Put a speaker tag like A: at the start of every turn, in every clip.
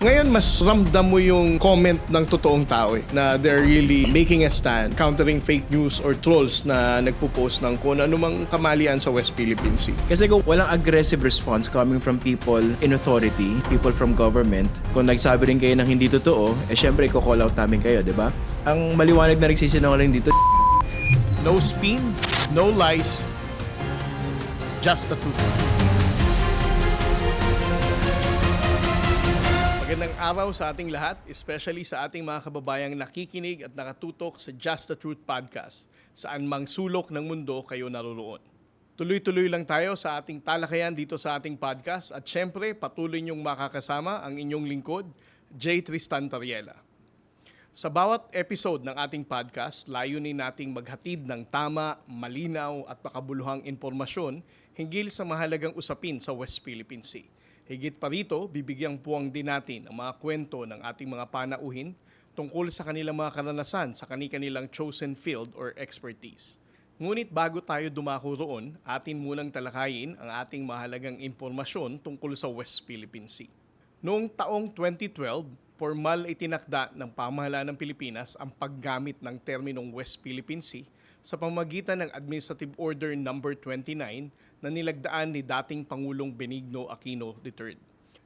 A: Ngayon, mas ramdam mo yung comment ng totoong tao na they're really making a stand, countering fake news or trolls na nagpo-post ng kung anumang kamalian sa West Philippine Sea.
B: Kasi kung walang aggressive response coming from people in authority, people from government, kung nagsabi rin kayo ng hindi totoo, syempre i-call out namin kayo, di ba? Ang maliwanag na nagsisinungaling dito,
A: No spin, no lies, just the truth. Magandang araw sa ating lahat, especially sa ating mga kababayang nakikinig at nakatutok sa Just the Truth Podcast, saan mang sulok ng mundo kayo naroroon. Tuloy-tuloy lang tayo sa ating talakayan dito sa ating podcast at syempre patuloy niyong makakasama ang inyong lingkod, J. Tristan Tariela. Sa bawat episode ng ating podcast, layunin nating maghatid ng tama, malinaw at makabuluhang impormasyon hinggil sa mahalagang usapin sa West Philippine Sea. Higit pa rito, bibigyang puwang din natin ang mga kwento ng ating mga panauhin tungkol sa kanilang mga karanasan sa kanilang chosen field or expertise. Ngunit bago tayo dumako roon, atin munang talakayin ang ating mahalagang impormasyon tungkol sa West Philippine Sea. Noong taong 2012, formal itinakda ng pamahalaan ng Pilipinas ang paggamit ng terminong West Philippine Sea sa pamamagitan ng Administrative Order No. 29 na nilagdaan ni dating Pangulong Benigno Aquino III.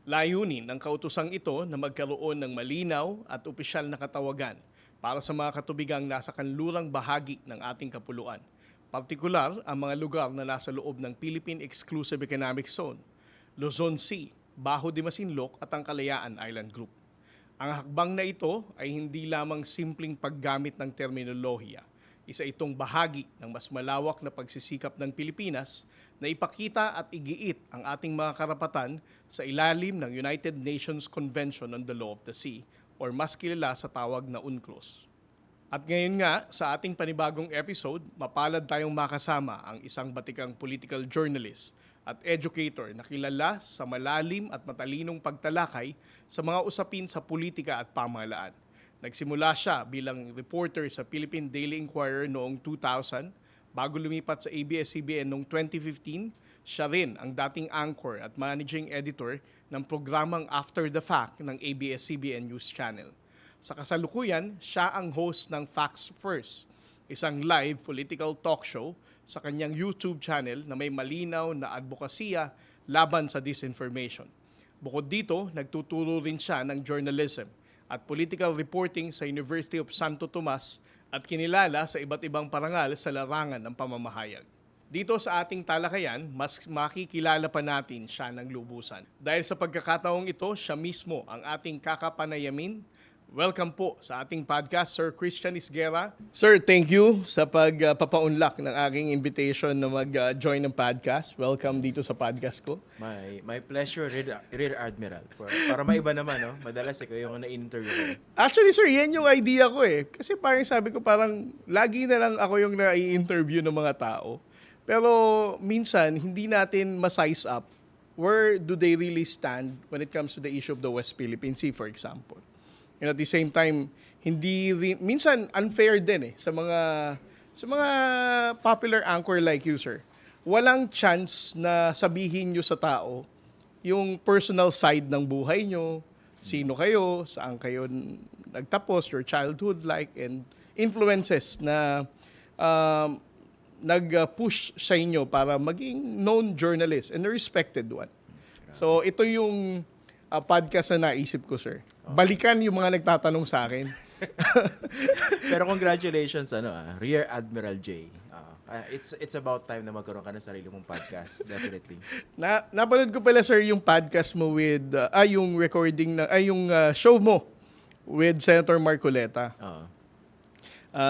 A: Layunin ng kautosang ito na magkaroon ng malinaw at opisyal na katawagan para sa mga katubigang nasa kanlurang bahagi ng ating kapuluan, partikular ang mga lugar na nasa loob ng Philippine Exclusive Economic Zone, Luzon Sea, Bajo de Masinloc at ang Kalayaan Island Group. Ang hakbang na ito ay hindi lamang simpleng paggamit ng terminolohiya. Isa itong bahagi ng mas malawak na pagsisikap ng Pilipinas na ipakita at igiit ang ating mga karapatan sa ilalim ng United Nations Convention on the Law of the Sea or mas kilala sa tawag na UNCLOS. At ngayon nga, sa ating panibagong episode, mapalad tayong makasama ang isang batikang political journalist at educator na kilala sa malalim at matalinong pagtalakay sa mga usapin sa politika at pamahalaan. Nagsimula siya bilang reporter sa Philippine Daily Inquirer noong 2000. Bago lumipat sa ABS-CBN noong 2015, siya rin ang dating anchor at managing editor ng programang After the Fact ng ABS-CBN News Channel. Sa kasalukuyan, siya ang host ng Facts First, isang live political talk show sa kanyang YouTube channel na may malinaw na advokasya laban sa disinformation. Bukod dito, nagtuturo rin siya ng journalism at political reporting sa University of Santo Tomas at kinilala sa iba't ibang parangal sa larangan ng pamamahayag. Dito sa ating talakayan, mas makikilala pa natin siya ng lubusan. Dahil sa pagkakataong ito, siya mismo ang ating kakapanayamin. Welcome po sa ating podcast, Sir Christian Isguera. Sir, thank you sa pagpapaunlak ng aking invitation na mag-join ng podcast. Welcome dito sa podcast ko.
B: my pleasure, Rear Admiral. Para maiba naman, no? Madalas ikaw yung na-interview ko.
A: Actually, sir, yan yung idea ko eh. Kasi parang sabi ko, parang lagi na lang ako yung na-i-interview ng mga tao. Pero minsan, hindi natin ma-size up where do they really stand when it comes to the issue of the West Philippine Sea, for example. And at the same time, minsan unfair din sa mga popular anchor like you, sir. Walang chance na sabihin nyo sa tao yung personal side ng buhay nyo, sino kayo, saan kayo nagtapos, your childhood like, and influences na nag-push sa inyo para maging known journalist and a respected one. So ito yung podcast na naisip ko, sir. Balikan yung mga nagtatanong sa akin.
B: Pero congratulations, Rear Admiral J. It's about time na magkaroon ka ng sarili mong podcast, definitely.
A: Napanood ko pala, sir, yung podcast mo with, yung recording, yung show mo with Senator Marcoleta.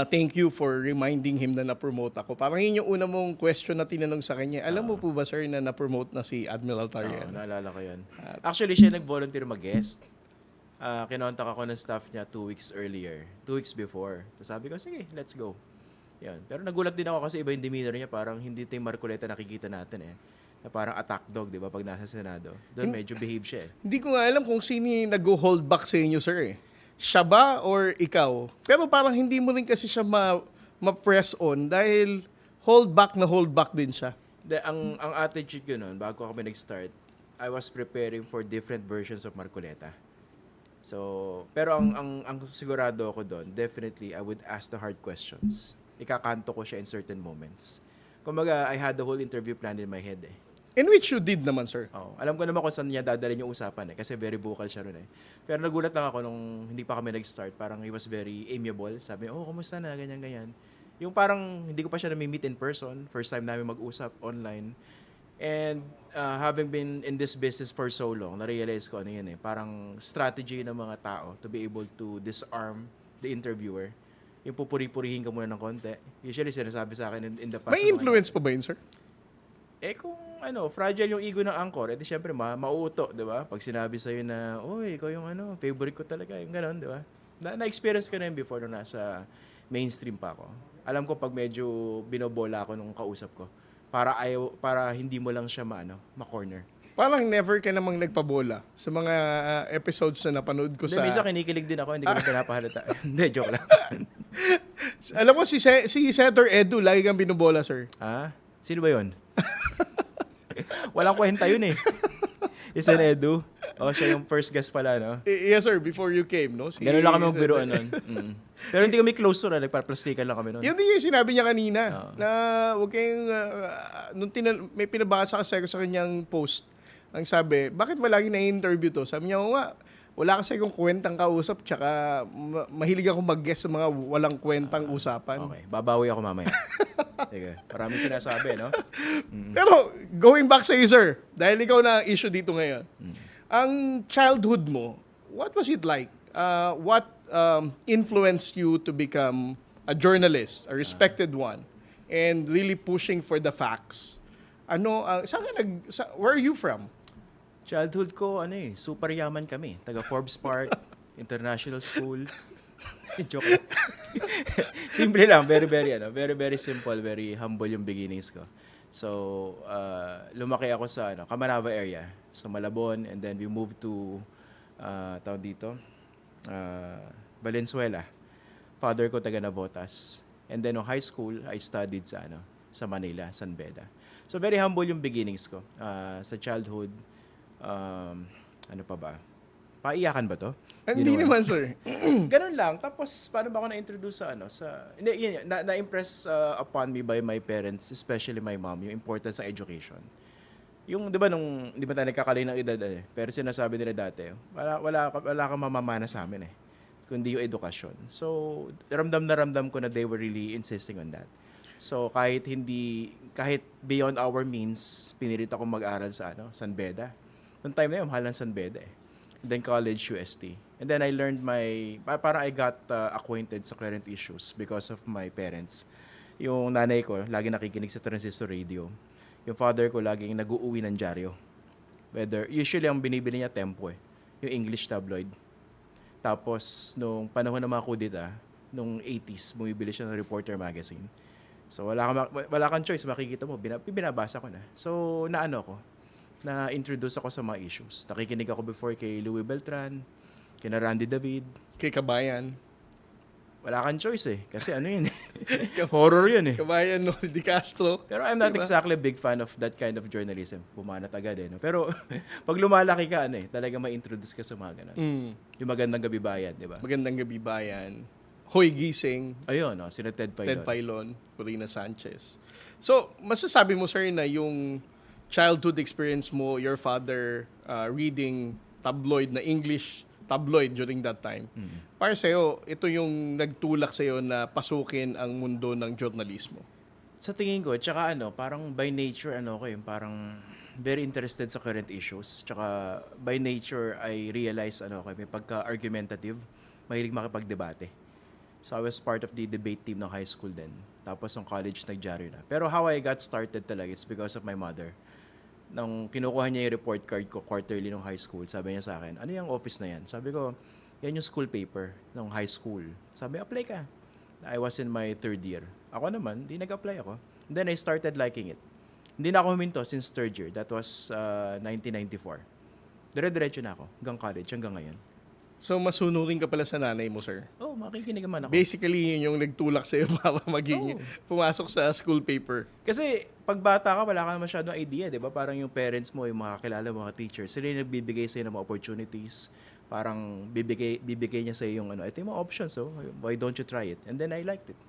A: Thank you for reminding him na na-promote ako. Parang yun yung una mong question na tinanong sa kanya. Alam mo po ba, sir, na na-promote na si Admiral Tariela?
B: Naalala ko yun. Actually, siya nag-volunteer mag-guest. Kinontak ako ng staff niya 2 weeks earlier. 2 weeks before. Tapos sabi ko, sige, let's go. Yan. Pero nagulat din ako kasi iba yung demeanor niya. Parang hindi ito yung Marcoleta nakikita natin Na parang attack dog, di ba, pag nasa Senado. Doon medyo behave siya
A: Hindi ko nga alam kung sino yung nag-hold back sa inyo, sir Siya ba or ikaw? Pero parang hindi mo rin kasi siya ma-press on dahil hold back din siya.
B: Ang attitude ko noon, bago kami nag-start, I was preparing for different versions of Marcoleta. So, pero ang sigurado ako doon, definitely I would ask the hard questions. Ikakanto ko siya in certain moments. Kumbaga, I had the whole interview plan in my head eh.
A: In which you did naman, sir.
B: Oh, alam ko naman kung saan niya dadalhin yung usapan eh, kasi very vocal siya ron eh. Pero nagulat lang ako nung hindi pa kami nag-start, parang he was very amiable. Sabi, kumusta na, ganyan. Yung parang hindi ko pa siya nami-meet in person, first time namin mag-usap online. And having been in this business for so long, na-realize ko ano yun eh, parang strategy ng mga tao to be able to disarm the interviewer. Yung pupuri-purihin ka muna ng konti. Usually sinasabi sa akin in the past.
A: May influence pa ba yun, sir?
B: Kung fragile yung ego ng anchor, edi syempre mauuto, di ba? Pag sinabi sa'yo na, ikaw yung favorite ko talaga, yung gano'n, di ba? Na-experience ko na yun before nung nasa mainstream pa ako. Alam ko pag medyo binobola ako nung kausap ko, para hindi mo lang siya ma-corner.
A: Parang never ka namang nagpabola sa mga episodes na napanood ko sa...
B: Minsan kinikilig din ako, hindi ko na pinapahalata. Hindi, joke lang.
A: Alam mo, si Senator Edu, lagi kang binobola, sir.
B: Sino ba yun? Walang kwenta yun eh. Isa na Edu. Siya yung first guest pala, no?
A: Yes, sir, before you came, no?
B: Ganun lang kami magbiruan nun. Pero hindi kami close to na, nagpa-plastikan lang kami nun.
A: Yun din yung sinabi niya kanina, na huwag kayong, may pinabasa kasi ako sa kanyang post. Ang sabi, bakit ba lagi na-interview to? Sabi niya, wala kasi akong kwentang kausap, tsaka mahilig ako mag-guest sa mga walang kwentang usapan.
B: Okay, babawi ako mamaya. Sige, maraming sinasabi, no?
A: Pero, going back sa iyo, sir, dahil ikaw na issue dito ngayon, ang childhood mo, what was it like? What influenced you to become a journalist, a respected one, and really pushing for the facts? Where are you from?
B: Childhood ko, super yaman kami. Taga Forbes Park, International School. Joke lang. Simple lang, very, very simple, very humble yung beginnings ko. So, lumaki ako sa Camarava area, so Malabon, and then we moved to, Valenzuela. Father ko taga Navotas. And then, no high school, I studied sa Manila, San Beda. So, very humble yung beginnings ko. Sa childhood, ano pa ba? Paiyakan ba to?
A: Hindi naman, sir.
B: Ganun lang. Tapos, paano ba ako na-introduce hindi, na-impress upon me by my parents, especially my mom, yung importance ng education. Yung, di ba tayo nagkakalay ng edad pero sinasabi nila dati, wala kang mamamana sa amin kundi yung edukasyon. So, ramdam ko na they were really insisting on that. So, kahit beyond our means, pinilit ako mag-aral sa San Beda. Noong time na yun, mahal ng San Beda And then college, UST. And then I learned parang I got acquainted sa current issues because of my parents. Yung nanay ko, lagi nakikinig sa transistor radio. Yung father ko, laging nag-uuwi ng dyaryo. Usually, ang binibili niya Tempo yung English tabloid. Tapos, nung panahon ng mga kudita, nung 80s, bumibili siya ng Reporter magazine. So, wala kang choice, makikita mo, binabasa ko na. So, na-introduce ako sa mga issues. Nakikinig ako before kay Louie Beltran, kina Randy David.
A: Kay Kabayan.
B: Wala kang choice kasi yun horror yun
A: Kabayan, no, Di Castro.
B: Pero I'm not exactly a big fan of that kind of journalism. Pumanat agad no? Pero pag lumalaki ka talaga ma-introduce ka sa mga ganun. Yung Magandang Gabi Bayan, di ba?
A: Magandang Gabi Bayan. Hoy Gising.
B: Ayun, sina Ted
A: Pailon, Corina Sanchez. So, masasabi mo, sir, na yung childhood experience mo, your father reading tabloid na English tabloid during that time. Para sa'yo, ito yung nagtulak sa'yo na pasukin ang mundo ng journalismo.
B: Sa tingin ko, tsaka parang by nature, parang very interested sa current issues. Tsaka by nature, I realize, may pagka-argumentative, mahilig makipagdebate. So I was part of the debate team ng high school din. Tapos ng college, nagdyaryo na. Pero how I got started talaga, it's because of my mother. Nung kinukuha niya yung report card ko quarterly ng high school, sabi niya sa akin, ano yung office na yan? Sabi ko, yan yung school paper ng high school. Sabi, apply ka. I was in my 3rd year. Ako naman, di nag-apply ako. And then I started liking it. Hindi na ako huminto since 3rd year. That was 1994. Dire-diretso na ako hanggang college, hanggang ngayon.
A: So, masunurin ka pala sa nanay mo, sir?
B: Makikinig naman ako.
A: Basically, yun yung nagtulak sa'yo para pumasok sa school paper.
B: Kasi, pag bata ka, wala ka na masyadong idea, di ba? Parang yung parents mo, yung mga kakilala, mga teachers, sila yung nagbibigay sa'yo ng mga opportunities Parang bibigay niya sa yung ano, ito yung mga options, so why don't you try it? And then I liked it.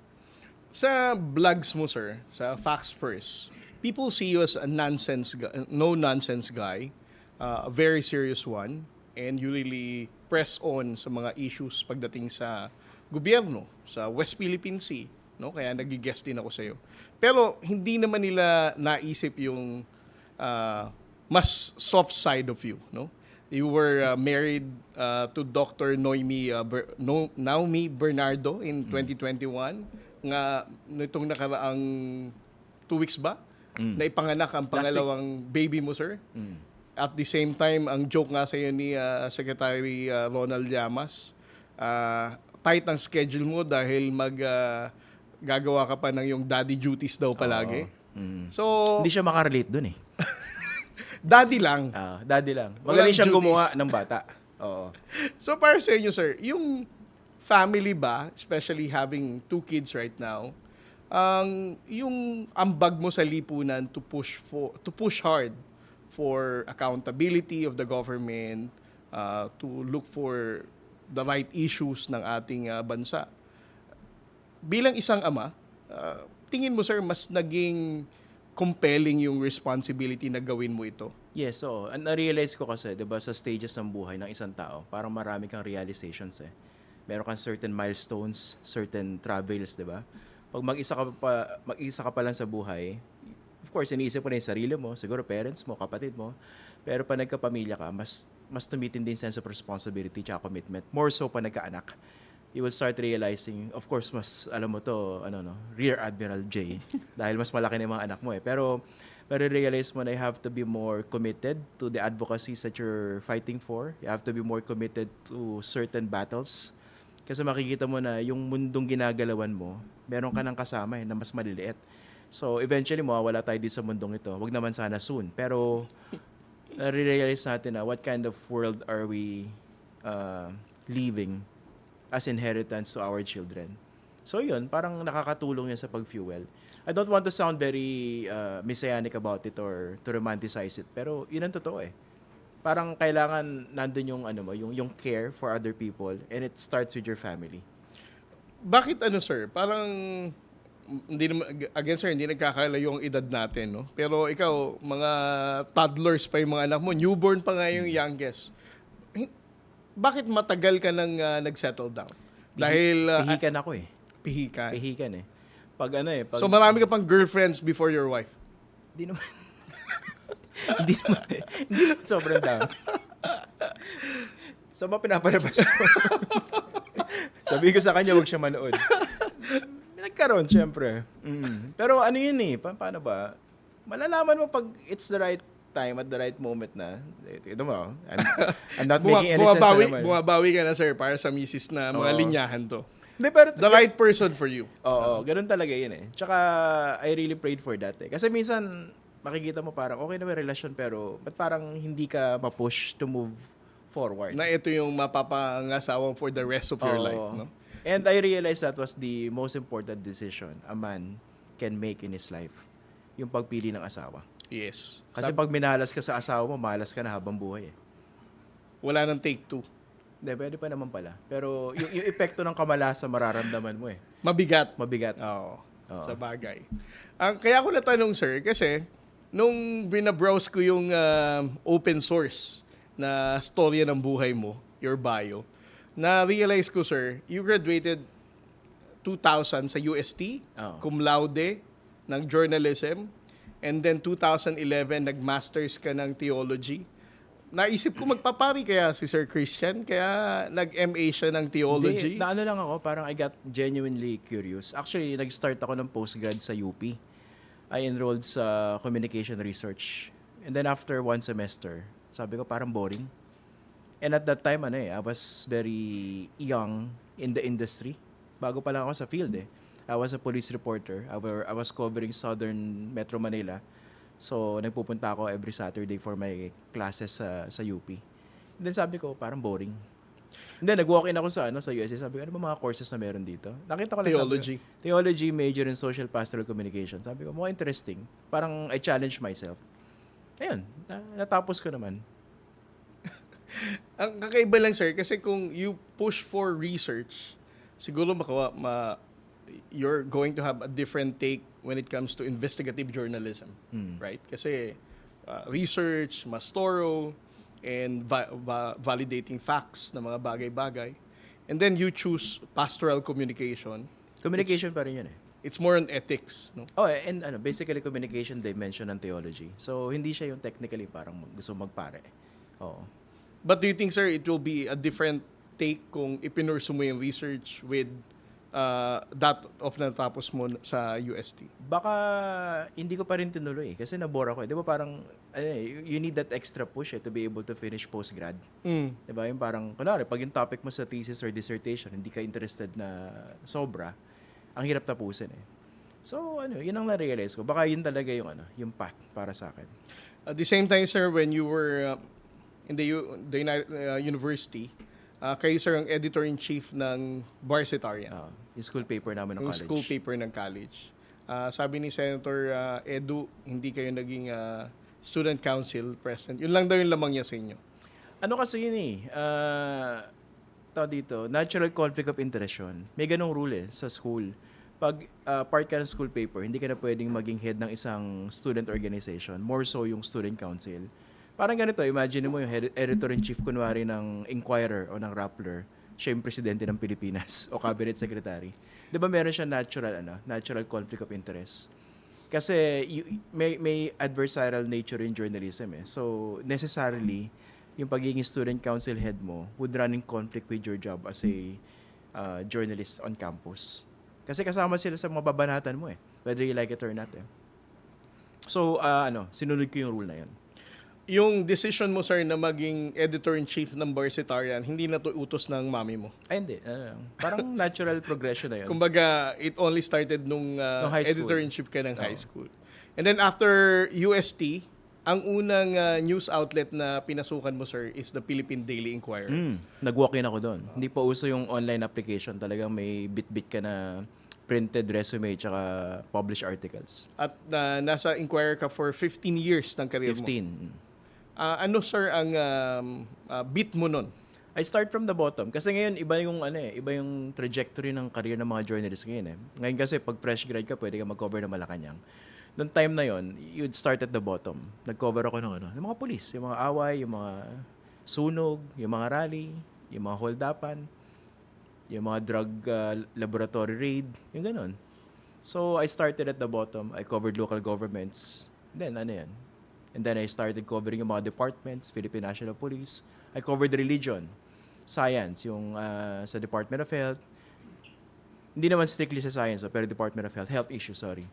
A: Sa vlogs mo, sir, sa Facts First, people see you as a no-nonsense guy, a very serious one, and you really press on sa mga issues pagdating sa gobyerno, sa West Philippine Sea, no? Kaya nag-guest din ako sa iyo. Pero hindi naman nila naisip yung mas soft side of you, no? You were married to Dr. Naomi Bernardo in 2021 nga nitong nakaraang 2 weeks ba? Na ipanganak ang pangalawang baby mo, sir. At the same time, ang joke nga sa iyo ni Secretary Ronald Llamas, tight ang schedule mo dahil gagawa ka pa ng yung daddy duties daw palagi. So,
B: Hindi siya makarelate dun eh.
A: daddy lang.
B: Daddy lang.
A: Walang
B: Magaling siyang
A: duties.
B: gumawa ng bata. Oo.
A: So para sa inyo, sir, yung family ba, especially having 2 kids right now, yung ambag mo sa lipunan to push hard for accountability of the government, to look for the right issues ng ating bansa. Bilang isang ama, tingin mo, sir, mas naging compelling yung responsibility na gawin mo ito?
B: Yes, so na-realize ko kasi, 'di ba, sa stages ng buhay ng isang tao, parang marami kang realizations eh. Meron kang certain milestones, certain travels, 'di ba? Pag mag-isa ka pa lang sa buhay, of course, iniisip mo na yung sarili mo, siguro parents mo, kapatid mo. Pero pag nagkapamilya ka, mas tumitindi yung sense of responsibility at commitment. More so pa nagkaanak. You will start realizing, of course, mas, alam mo to, Rear Admiral J, dahil mas malaki na yung mga anak mo eh. Pero realize mo na you have to be more committed to the advocacies that you're fighting for. You have to be more committed to certain battles. Kasi makikita mo na yung mundong ginagalawan mo, meron ka ng kasama na mas maliliit. So, eventually, mawawala tayo dito sa mundong ito. Wag naman sana soon. Pero, na-realize natin na what kind of world are we leaving as inheritance to our children. So, yun, parang nakakatulong yan sa pag-fuel. I don't want to sound very messianic about it or to romanticize it. Pero, yun ang totoo eh. Parang kailangan nandun yung, yung care for other people, and it starts with your family.
A: Bakit sir? Parang hindi naman, again sir, hindi nagkakalayo ang edad natin, no? Pero ikaw, mga toddlers pa yung mga anak mo, newborn pa nga yung youngest. Bakit matagal ka nang nag-settle down? Dahil
B: Pihikan ako eh.
A: pihikan.
B: Pihikan eh. Pag
A: So marami ka pang girlfriends before your wife.
B: Hindi naman. hindi naman sobrang down. So, pinapalabas to. Sabi ko sa kanya, wag siya manood. Nagkaroon, syempre. Pero ano yun eh, paano ba? Malalaman mo pag it's the right time at the right moment na. Ito mo, I'm not making any sense na naman.
A: Bumabawi ka na, sir, para sa misis na mga linyahan to.
B: Hindi, pero,
A: The right person for you.
B: Oo, ganun talaga yun eh. Tsaka, I really prayed for that eh. Kasi minsan, makikita mo parang okay na may relasyon pero ba't parang hindi ka ma-push to move forward?
A: Na ito yung mapapangasawang for the rest of your life. No?
B: And I realized that was the most important decision a man can make in his life. Yung pagpili ng asawa.
A: Yes.
B: Kasi pag minalas ka sa asawa mo, malas ka na habang buhay eh.
A: Wala nang take 2.
B: Hindi, pwede pa naman pala. Pero yung epekto ng kamalasa mararamdaman mo eh.
A: Mabigat.
B: Mabigat.
A: Oo. Sa bagay. Kaya ko natanong, sir, kasi nung binabrowse ko yung open source na storya ng buhay mo, your bio, na-realize ko, sir, you graduated 2000 sa UST, cum laude ng journalism, and then 2011, nag-masters ka ng theology. Naisip ko magpapari kaya si Sir Christian, kaya nag-MA siya ng theology.
B: Hindi, naano lang ako, parang I got genuinely curious. Actually, nag-start ako ng postgrad sa UP. I enrolled sa communication research. And then after 1 semester, sabi ko parang boring. And at that time, I was very young in the industry. Bago pa lang ako sa field eh. I was a police reporter. I was covering Southern Metro Manila. So, nagpupunta ako every Saturday for my classes sa UP. And then sabi ko, parang boring. And then, nag-walk-in ako sa USC. Sabi ko, ano ba mga courses na meron dito? Nakita ko lang
A: Theology.
B: Theology, major in social pastoral communication. Sabi ko, mukhang interesting. Parang I challenge myself. Ayun, natapos ko naman.
A: Ang kakaiba lang sir, kasi kung you push for research, siguro you're going to have a different take when it comes to investigative journalism. Right? Kasi research, mas thorough, and validating facts na mga bagay-bagay. And then you choose pastoral communication.
B: Communication pa rin yun eh.
A: It's more on ethics. No?
B: Oh, and basically communication dimension ng theology. So, hindi siya yung technically parang gusto magpare. Oo.
A: But do you think, sir, it will be a different take kung ipinursu mo yung research with that of natapos mo sa UST?
B: Baka hindi ko pa rin tinuloy kasi nabore ako. 'Di ba parang you need that extra push to be able to finish postgrad. 'Di ba? Yung parang kunwari pag yung topic mo sa thesis or dissertation hindi ka interested na sobra, ang hirap tapusin eh. So yun ang na-realize ko. Baka yun talaga yung path para sa akin.
A: At the same time, sir, when you were in the university, kayo sir ang editor-in-chief ng Barsitarian.
B: Yung school paper namin ng
A: Yung
B: college.
A: school paper ng college. Sabi ni Senator Edu, hindi kayo naging student council president. Yun lang daw yung lamang niya sa inyo.
B: Ano kasi yun eh, dito, natural conflict of interest yun. May ganong rule sa school. Pag part ka ng school paper, hindi ka na pwedeng maging head ng isang student organization. More so yung student council. Parang ganito, imagine mo yung editor-in-chief kunwari ng Inquirer o ng Rappler, siya yung presidente ng Pilipinas o cabinet secretary. 'Di ba meron siya natural conflict of interest? Kasi may adversarial nature in journalism eh. So necessarily yung pagiging student council head mo would run in conflict with your job as a journalist on campus. Kasi kasama sila sa mga babanatan mo eh, whether you like it or not eh. So sinunod ko yung rule na yun.
A: Yung decision mo, sir, na maging editor-in-chief ng Barsitarian, hindi na to utos ng mami mo?
B: Ay, hindi. Parang natural progression na yun.
A: Kumbaga, it only started nung
B: high school.
A: editor-in-chief ka ng high school. And then after UST, ang unang news outlet na pinasukan mo, sir, is the Philippine Daily Inquirer.
B: Nag-walk-in ako doon. Hindi pa uso yung online application. Talagang may bit-bit ka na printed resume tsaka published articles.
A: At nasa Inquirer ka for 15 years ng career mo.
B: 15.
A: Ano, sir, ang beat mo nun?
B: I start from the bottom. Kasi ngayon, iba yung trajectory ng career ng mga journalists ngayon eh. Ngayon kasi, pag fresh grad ka, pwede ka mag-cover ng Malacanang. Noong time na yon, you'd start at the bottom. Nag-cover ako ng mga police, yung mga away, yung mga sunog, yung mga rally, yung mga hold-upan, yung mga drug laboratory raid, yung ganun. So, I started at the bottom. I covered local governments. Then, And then I started covering yung mga departments, Philippine National Police. I covered religion, science, yung sa Department of Health. Hindi naman strictly sa science, pero Department of Health issues, sorry.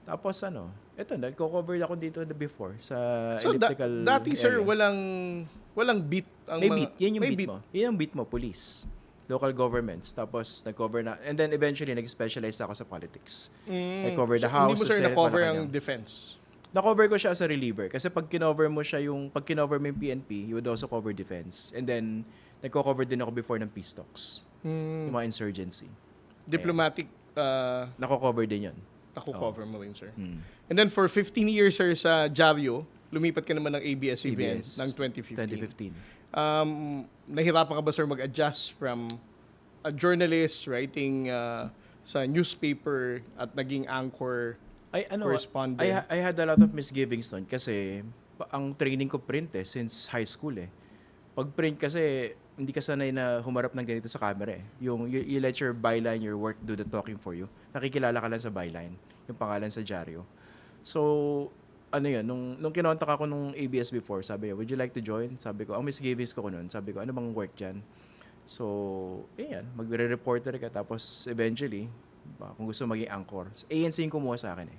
B: Tapos nagko-cover ako dito before sa elliptical
A: dati, sir,
B: area.
A: walang beat.
B: May beat, yan yung beat mo. Yan yung beat mo, police. Local governments. Tapos nag-cover na, and then eventually nag-specialize ako sa politics. I covered the House,
A: Hindi mo, sir,
B: the Senate,
A: na-cover
B: Malacanang.
A: ang defense.
B: Na-cover ko siya as a reliever. Kasi pag kinover mo yung PNP, you would also cover defense. And then, nagko-cover din ako before ng peace talks. Yung mga insurgency.
A: Diplomatic,
B: Nako-cover din yun.
A: cover mo rin, sir. And then for 15 years, sir, sa Javio, lumipat ka naman ng ABS-CBN ng 2015.
B: 2015.
A: Nahirapan ka ba, sir, mag-adjust from a journalist writing sa newspaper at naging anchor correspondent?
B: I had a lot of misgivings nun kasi ang training ko print since high school eh. Pag print kasi hindi ka sanay na humarap ng ganito sa camera eh. Yung you let your byline, your work do the talking for you. Nakikilala ka lang sa byline, yung pangalan sa dyaryo. So nung kinontak ako nung ABS before, sabi niya, would you like to join? Sabi ko, ang misgivings ko noon, sabi ko, ano bang work dyan? So, magre-reporter ka tapos eventually, kung gusto maging anchor. ANC yung kumuha sa akin eh.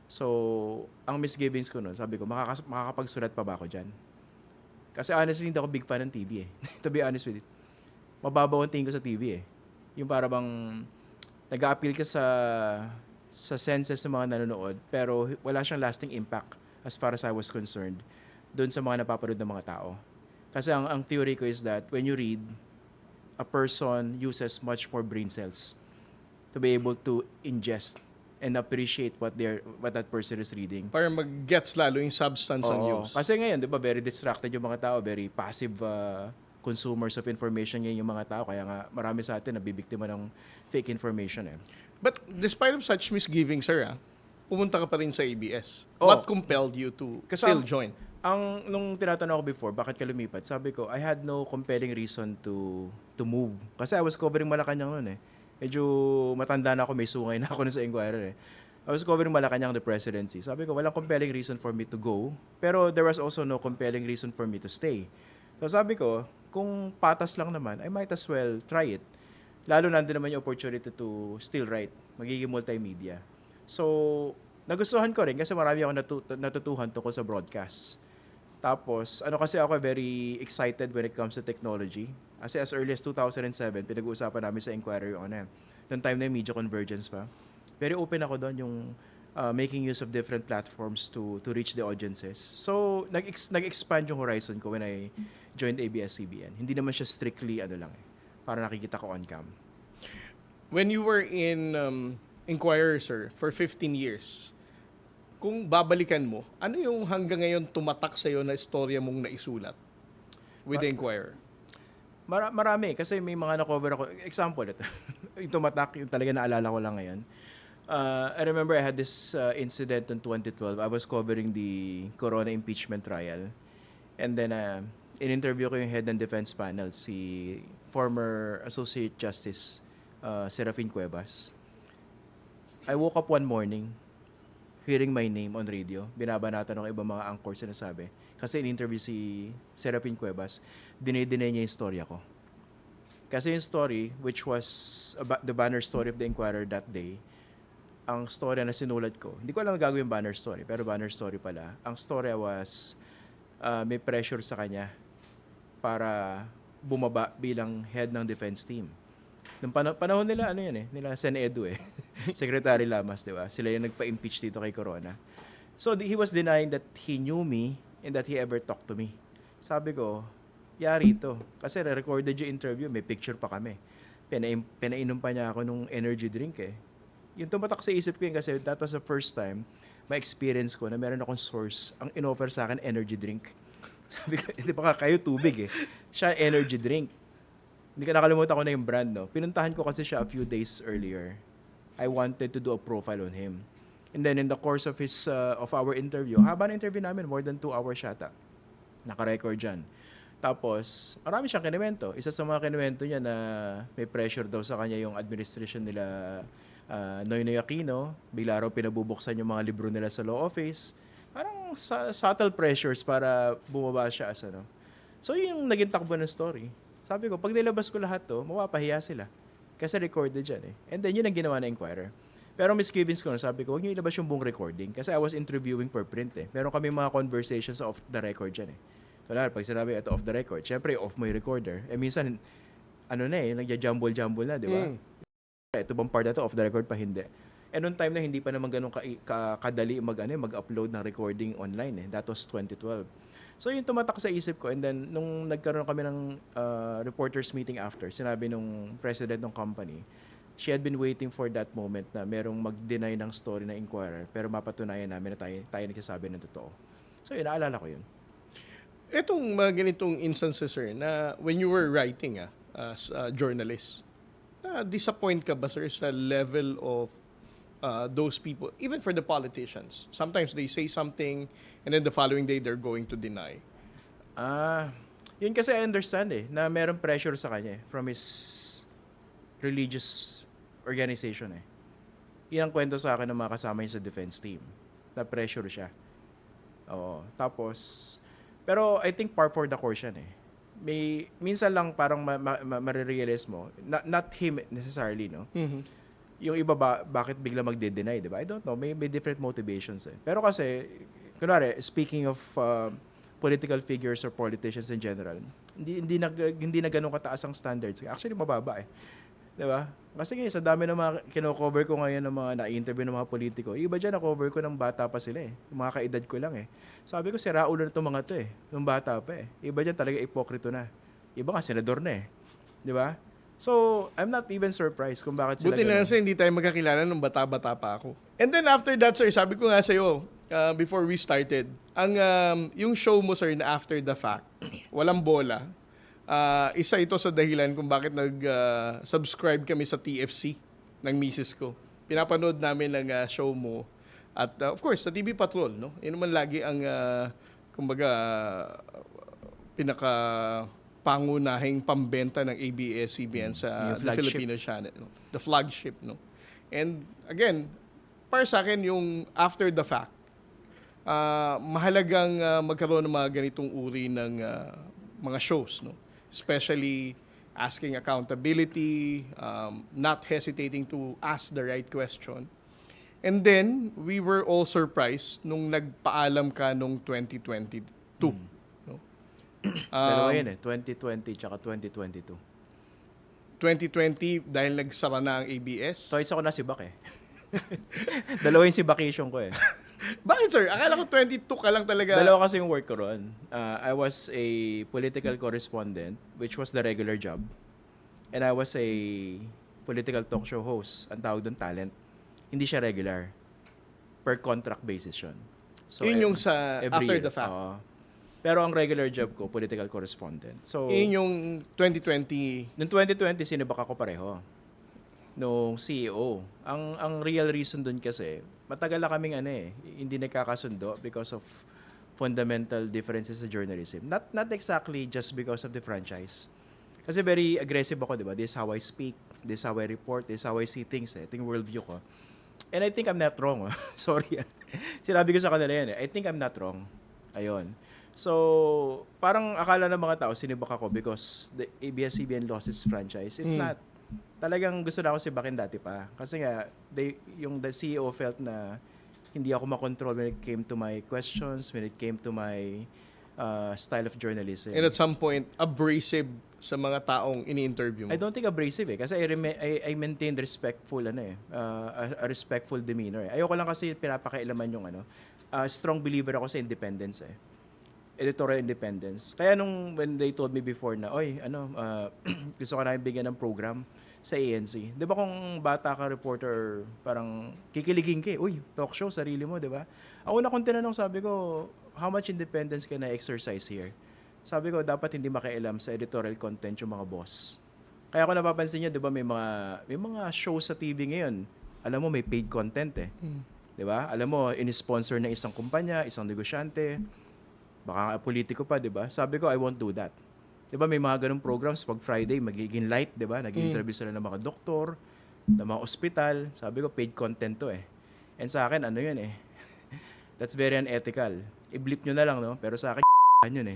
B: So, ang misgivings ko noon, sabi ko, makakapagsulat pa ba ako dyan? Kasi honestly, hindi ako big fan ng TV eh. To be honest with you. Mababaw ang tingin ko sa TV eh. Yung para bang nag-a-appeal ka sa senses ng mga nanonood, pero wala siyang lasting impact as far as I was concerned doon sa mga napapanood ng mga tao. Kasi ang theory ko is that when you read, a person uses much more brain cells to be able to ingest and appreciate what that person is reading.
A: Para mag-gets lalo yung substance ng
B: Oo.
A: news.
B: Kasi ngayon, di ba, very distracted yung mga tao, very passive consumers of information ngayon yung mga tao. Kaya nga, marami sa atin nabibiktima ng fake information eh.
A: But despite of such misgivings, sir, pumunta ka pa rin sa ABS.
B: Oh.
A: What compelled you to still join?
B: Nung tinatanong ko before, bakit ka lumipat? Sabi ko, I had no compelling reason to move. Kasi I was covering Malacanang noon eh. Medyo matanda na ako, may sungay na ako na sa Inquirer eh. I was covering Malacanang, the presidency. Sabi ko, walang compelling reason for me to go. Pero there was also no compelling reason for me to stay. So sabi ko, kung patas lang naman, I might as well try it. Lalo nandun naman yung opportunity to still write. Magiging multimedia. So, nagustuhan ko rin kasi marami ako natutuhan tungkol sa broadcast. Tapos, kasi ako very excited when it comes to technology. Kasi as early as 2007, pinag-uusapan namin sa Inquirer yung noong time na yung media convergence pa. Very open ako doon yung making use of different platforms to reach the audiences. So, nag-expand yung horizon ko when I joined ABS-CBN. Hindi naman siya strictly para nakikita ko on cam.
A: When you were in Inquirer, sir, for 15 years, kung babalikan mo, ano yung hanggang ngayon tumatak sa'yo na istorya mong naisulat with the Inquirer?
B: Marami, kasi may mga na-cover ako. Example, ito. Yung tumatak, yung talaga naalala ko lang ngayon. I remember I had this incident in 2012. I was covering the Corona impeachment trial. And then, in-interview ko yung head ng defense panel, si former Associate Justice Serafin Cuevas. I woke up one morning, hearing my name on radio. Binabanatan ng ibang mga anchors na sabi. Kasi in-interview si Serafin Cuevas, dinay niya yung storya ko. Kasi yung story, which was about the banner story of the Inquirer that day, ang story na sinulat ko, hindi ko alam gagawin yung banner story, pero banner story pala. Ang story was, may pressure sa kanya para bumaba bilang head ng defense team. Nung panahon nila, nila Sen Edu Secretary Lamas, di ba? Sila yung nagpa-impeach dito kay Corona. So, he was denying that he knew me and that he ever talked to me. Sabi ko, yari ito. Kasi recorded yung interview, may picture pa kami. Pinainom pa niya ako nung energy drink Yung tumatak sa isip ko kasi that was the first time ma-experience ko na meron akong source ang in-offer sa akin energy drink. Sabi ko, hindi pa kayo tubig Siya energy drink. Hindi ka nakalimutan ko na yung brand, no? Pinuntahan ko kasi siya a few days earlier. I wanted to do a profile on him. And then in the course of our interview, haba na interview namin, more than 2 hours yata. Naka-record dyan. Tapos, marami siyang kinuwento. Isa sa mga kinuwento niya na may pressure daw sa kanya yung administration nila Noynoy Aquino. Bigla raw pinabubuksan yung mga libro nila sa law office. Parang subtle pressures para bumaba siya as So, yun yung naging takbo ng story. Sabi ko, pag nilabas ko lahat to, mapapahiya sila. Kasi recorded dyan And then, yun ang ginawa na Inquirer. Pero misgivings ko, sabi ko, huwag niyo ilabas yung buong recording. Kasi I was interviewing per print Meron kami mga conversations off the record dyan Wala, pag sinabi, ito off the record, syempre, off mo yung recorder. Minsan, nagja-jumble-jumble na, di ba? Ito bang part na to, off the record pa, hindi. Noong time na hindi pa naman ganun kadali mag-upload ng recording online That was 2012. So, yung tumatak sa isip ko, and then, nung nagkaroon kami ng reporters meeting after, sinabi nung president ng company, she had been waiting for that moment na merong mag-deny ng story na Inquirer, pero mapatunayan namin na tayo nagsasabi ng totoo. So, yun, naalala ko yun.
A: Itong mga ganitong instances, sir, na when you were writing as a journalist, disappoint ka ba, sir, sa level of those people, even for the politicians? Sometimes they say something and then the following day they're going to deny.
B: Yun kasi I understand na merong pressure sa kanya from his religious organization Yan ang kwento sa akin ng mga kasama niya sa defense team. Na pressure siya. Oo. Tapos, pero I think par for the course yan minsan lang parang marirealize mo, not him necessarily, no?
A: Mm-hmm.
B: Yung iba bakit bigla magde-deny, di ba? I don't know, may different motivations Pero kasi, kunwari, speaking of political figures or politicians in general, hindi na ganun kataas ang standards. Actually, mababa di ba? Kasi sa dami ng mga kino-cover ko ngayon ng mga na-interview ng mga politiko, iba dyan na-cover ko ng bata pa sila yung mga kaedad ko lang Sabi ko, sira ulo na itong mga to nung bata pa Iba dyan talaga ipokrito na. Iba nga, senador na di ba? So, I'm not even surprised kung bakit sila
A: Buti na
B: ganun.
A: kasi hindi tayo magkakilala nung bata-bata pa ako. And then after that, sir, sabi ko nga sa'yo, before we started, yung show mo, sir, na After the Fact, walang bola, isa ito sa dahilan kung bakit nag-subscribe kami sa TFC ng misis ko. Pinapanood namin ang show mo at of course sa TV Patrol, no? Yun naman lagi ang kumbaga pinaka pangunahing pambenta ng ABS-CBN sa
B: Yung
A: The
B: flagship.
A: Filipino Channel, no? The flagship, no? And again, para sa akin yung After the Fact, mahalagang magkaroon ng mga ganitong uri ng mga shows, no? Especially asking accountability, not hesitating to ask the right question. And then, we were all surprised nung nagpaalam ka nung 2022. No?
B: Dalawa yun 2020 tsaka 2022.
A: 2020, dahil nagsara na ang ABS.
B: Twice ako nasibak Dalawa yung sibakation ko
A: Bakit, sir? Akala ko 22 ka lang talaga.
B: Dalawa kasi yung work ko ron. I was a political correspondent, which was the regular job. And I was a political talk show host. Ang tawag doon, talent. Hindi siya regular. Per contract basis yun. So,
A: Yun yung sa
B: every
A: After
B: year.
A: the Fact.
B: Oo. Pero ang regular job ko, political correspondent. So,
A: Yun yung 2020.
B: noong 2020, sinibak ako pareho. Nung CEO. Ang real reason doon kasi, matagal na kaming hindi nagkakasundo because of fundamental differences sa journalism. Not exactly just because of the franchise. Kasi very aggressive ako, di ba? This is how I speak, this is how I report, this is how I see things. Ito yung worldview ko. And I think I'm not wrong. Sorry. Sinabi ko sa kanila yan. I think I'm not wrong. Ayun. So, parang akala ng mga tao, sinibak ako because the ABS-CBN lost its franchise. It's not. Talagang gusto na ako sibakin dati pa. Kasi nga, the CEO felt na hindi ako makontrol when it came to my questions, when it came to my style of journalism.
A: And at some point, abrasive sa mga taong ini-interview mo.
B: I don't think abrasive kasi I maintained respectful a respectful demeanor. Ayoko lang kasi pinapakailaman yung strong believer ako sa independence editorial independence. Kaya when they told me before na, gusto ko na bigyan ng program sa ANC. 'Di ba kung bata ka reporter, parang kikiligin ka talk show, sarili mo, 'di ba? Ako na kung tinanong, sabi ko, how much independence can I exercise here? Sabi ko, dapat hindi makialam sa editorial content yung mga boss. Kaya ako napapansin niyo, 'di ba, may mga show sa TV ngayon. Alam mo, may paid content 'Di ba? Alam mo, in-sponsor ng isang kumpanya, isang negosyante, baka politiko pa, 'di ba? Sabi ko, I won't do that. 'Di ba, may mga ganung programs pag Friday magiging light, 'di ba? Nag-interview sila ng mga doktor, ng mga ospital. Sabi ko, paid content 'to And sa akin, 'yun That's very unethical. I-bleep nyo na lang, no? Pero sa akin, yun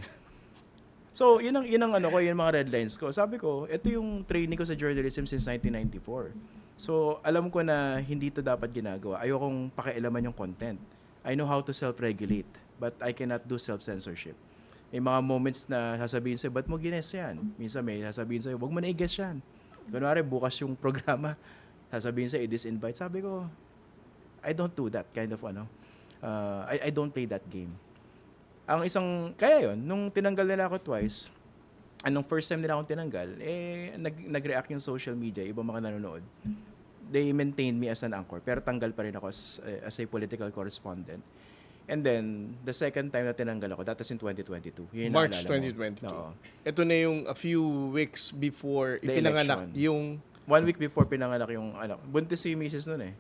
B: So, yun ang yun mga red lines ko. Sabi ko, ito yung training ko sa journalism since 1994. So, alam ko na hindi to dapat ginagawa. Ayokong pakialaman yung content. I know how to self-regulate, but I cannot do self-censorship. May mga moments na sasabihin sa'yo, ba't mo gines yan? Minsan may sasabihin sa'yo, wag mo na i-guess yan. Kunwari, bukas yung programa, sasabihin sa'yo, i-disinvite. Sabi ko, I don't do that kind of I don't play that game. Kaya yun, nung tinanggal nila ako twice, nung first time nila akong tinanggal, nag-react yung social media, ibang mga nanonood. They maintained me as an anchor, pero tanggal pa rin ako as a political correspondent. And then, the second time na tinanggal ako, that was in 2022. Yun yung
A: March
B: naalala mo.
A: 2022.
B: Oo.
A: Ito na yung a few weeks before
B: The
A: ipinanganak
B: election.
A: yung
B: 1 week before pinanganak yung anak. Buntis si Mrs. nun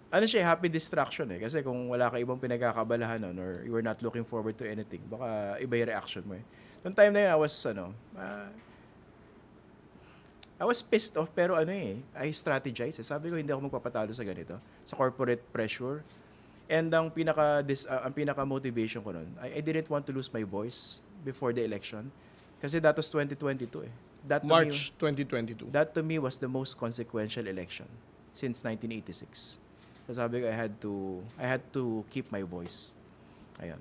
B: happy distraction kasi kung wala ka ibang pinagkakabalahan nun or you were not looking forward to anything, baka iba yung reaction mo Noong time na yun, I was pissed off, pero I strategize Sabi ko, hindi ako magpapatalo sa ganito, sa corporate pressure. And ang pinaka motivation ko nun, I didn't want to lose my voice before the election. Kasi that was 2022 That to
A: March
B: me,
A: 2022.
B: That to me was the most consequential election since 1986. So sabi ko, I had to keep my voice. Ayun.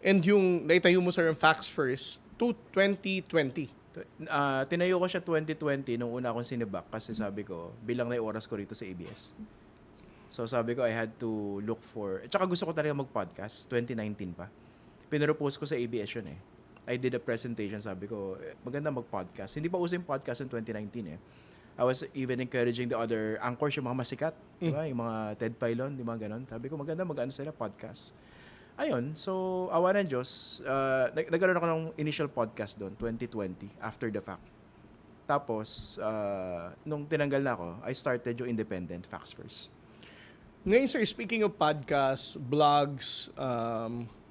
A: And yung naitayo mo, sir, yung Facts First, 2020.
B: Tinayo ko siya 2020 nung una akong sinibak kasi sabi ko, bilang na yung oras ko rito sa ABS. So sabi ko, I had to look for... Tsaka gusto ko talaga mag-podcast, 2019 pa. Pinropose ko sa ABS yun I did a presentation, sabi ko, maganda mag-podcast. Hindi pa uso yung podcast in 2019 eh. I was even encouraging the other anchors, yung mga masikat, di ba? Yung mga Ted Filon, di ba ganon. Sabi ko, maganda mag-ano sila, podcast. Ayun, so, awa ng Diyos, nagkaroon ako ng initial podcast doon, 2020, after the fact. Tapos, nung tinanggal na ako, I started yung independent, Facts First.
A: Ngayon, sir, speaking of podcasts, blogs,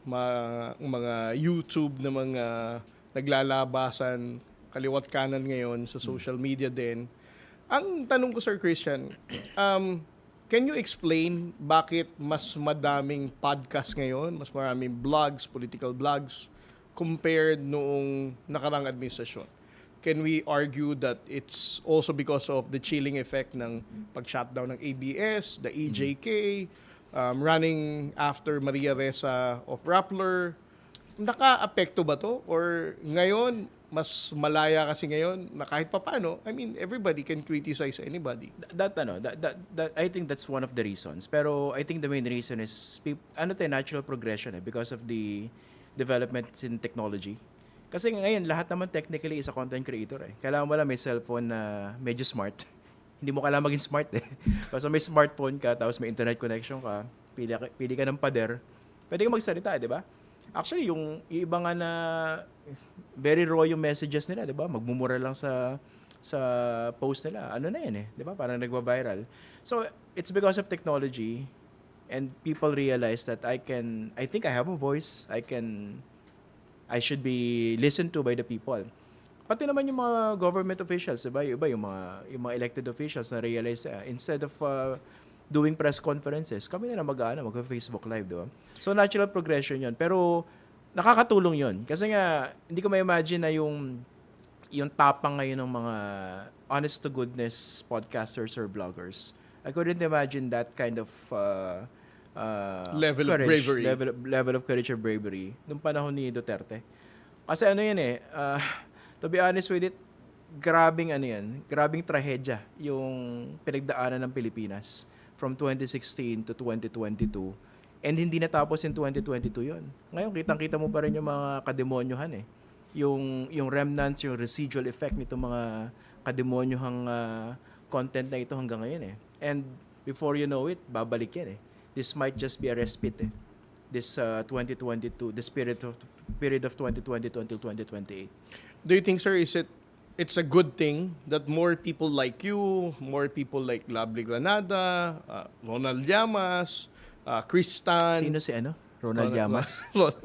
A: mga YouTube na mga naglalabasan, kaliwat kanan ngayon sa social media din. Ang tanong ko, Sir Christian, can you explain bakit mas madaming podcast ngayon, mas maraming blogs, political blogs, compared noong nakarang administrasyon? Can we argue that it's also because of the chilling effect ng pag-shutdown ng ABS, the EJK, running after Maria Ressa of Rappler? Naka-apekto ba to? Or ngayon, mas malaya kasi ngayon na kahit papaano, I mean, everybody can criticize anybody.
B: That I think that's one of the reasons. Pero I think the main reason is natural progression because of the developments in technology. Kasi ngayon lahat naman technically is a content creator eh. Kailangan mo lang may cellphone na medyo smart. Hindi mo kailangan maging smart eh. Kasi may smartphone ka tapos may internet connection ka, pili ka ng pader, pwede ka magsalita, di ba? Actually, yung iba nga na very raw yung messages nila, 'di ba? Magmumura lang sa post nila. Ano na 'yan eh, 'di ba? Parang nagba-viral. So, it's because of technology and people realize that I think I have a voice. I should be listened to by the people. Pati naman yung mga government officials, 'di ba? Yung mga elected officials na realize instead of doing press conferences, kami na mag-Facebook Live, di ba? So, natural progression yon. Pero, nakakatulong yon. Kasi nga, hindi ko ma-imagine na yung tapang ngayon ng mga honest-to-goodness podcasters or bloggers. I couldn't imagine that kind of
A: Level of
B: courage,
A: bravery.
B: level of courage or bravery nung panahon ni Duterte. Kasi ano yan eh, to be honest with it, grabing trahedya yung pinagdaanan ng Pilipinas from 2016 to 2022. And hindi natapos in 2022 yon. Ngayon, kitang-kita mo pa rin yung mga kademonyohan eh. Yung remnants, yung residual effect nitong mga kademonyohang content na ito hanggang ngayon eh. And before you know it, babalik yan eh. This might just be a respite eh. This 2022, the period of 2022 until 2028.
A: Do you think, sir, it's a good thing that more people like you, more people like Lovely Granada, Ronald Llamas, Kristan.
B: Sino si Ronald Llamas? Huwag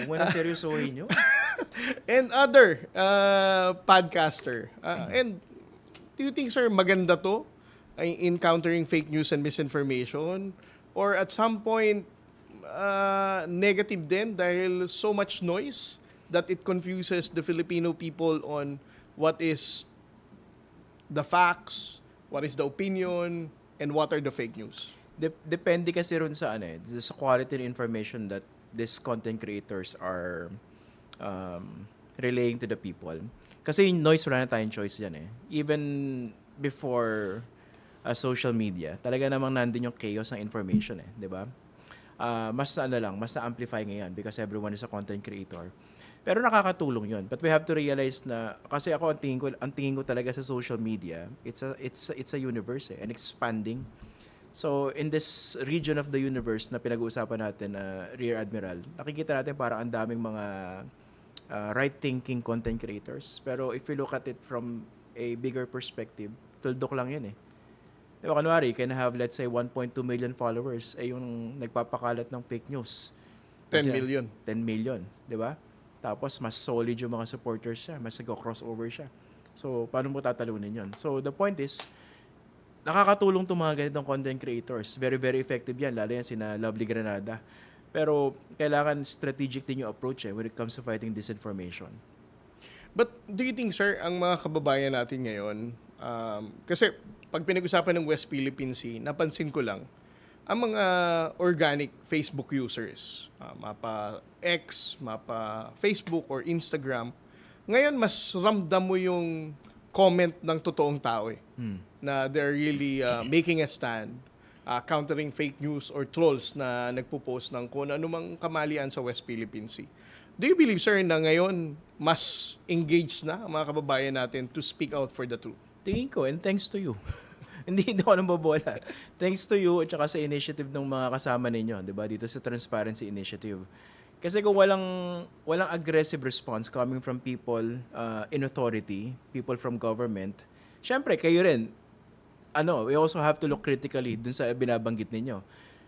B: mo na seryosohin nyo.
A: And other podcaster. And do you think, sir, maganda to? Encountering fake news and misinformation? Or at some point, negative din dahil so much noise that it confuses the Filipino people on what is the facts, what is the opinion, and what are the fake news?
B: Depende kasi rin sa sa quality of information that these content creators are relaying to the people. Kasi yung noise, wala na tayong choice dyan eh. Even before social media, talaga namang nandun yung chaos ng information eh, di ba? Mas na-amplify ngayon because everyone is a content creator. Pero nakakatulong 'yon. But we have to realize na kasi ako ang tingin ko talaga sa social media, it's a universe and expanding. So in this region of the universe na pinag-uusapan natin Rear Admiral, nakikita natin parang ang daming mga right thinking content creators. Pero if you look at it from a bigger perspective, tuldok lang 'yan eh. Diba, kunwari, can have, let's say, 1.2 million followers ay yung nagpapakalat ng fake news.
A: 10 million.
B: 10 million, di ba? Tapos, mas solid yung mga supporters siya. Mas nag-crossover siya. So, paano mo tatalunin yun? So, the point is, nakakatulong itong mga ganitong content creators. Very, very effective yan. Lalo yan sina Lovely Granada. Pero, kailangan strategic din yung approach when it comes to fighting disinformation.
A: But do you think, sir, ang mga kababayan natin ngayon, kasi pag pinag-usapan ng West Philippine Sea, napansin ko lang, ang mga organic Facebook users, mapa X, mapa Facebook or Instagram, ngayon mas ramdam mo yung comment ng totoong tao eh. Na they're really making a stand, countering fake news or trolls na nagpo-post ng kung anumang kamalian sa West Philippine Sea. Do you believe, sir, na ngayon mas engaged na ang mga kababayan natin to speak out for the truth?
B: Tingin ko, and thanks to you. Hindi ako nang bobola. Thanks to you at saka sa initiative ng mga kasama ninyo, 'di ba? Dito sa Transparency Initiative. Kasi kung walang aggressive response coming from people in authority, people from government, syempre kayo rin, we also have to look critically dun sa binabanggit ninyo.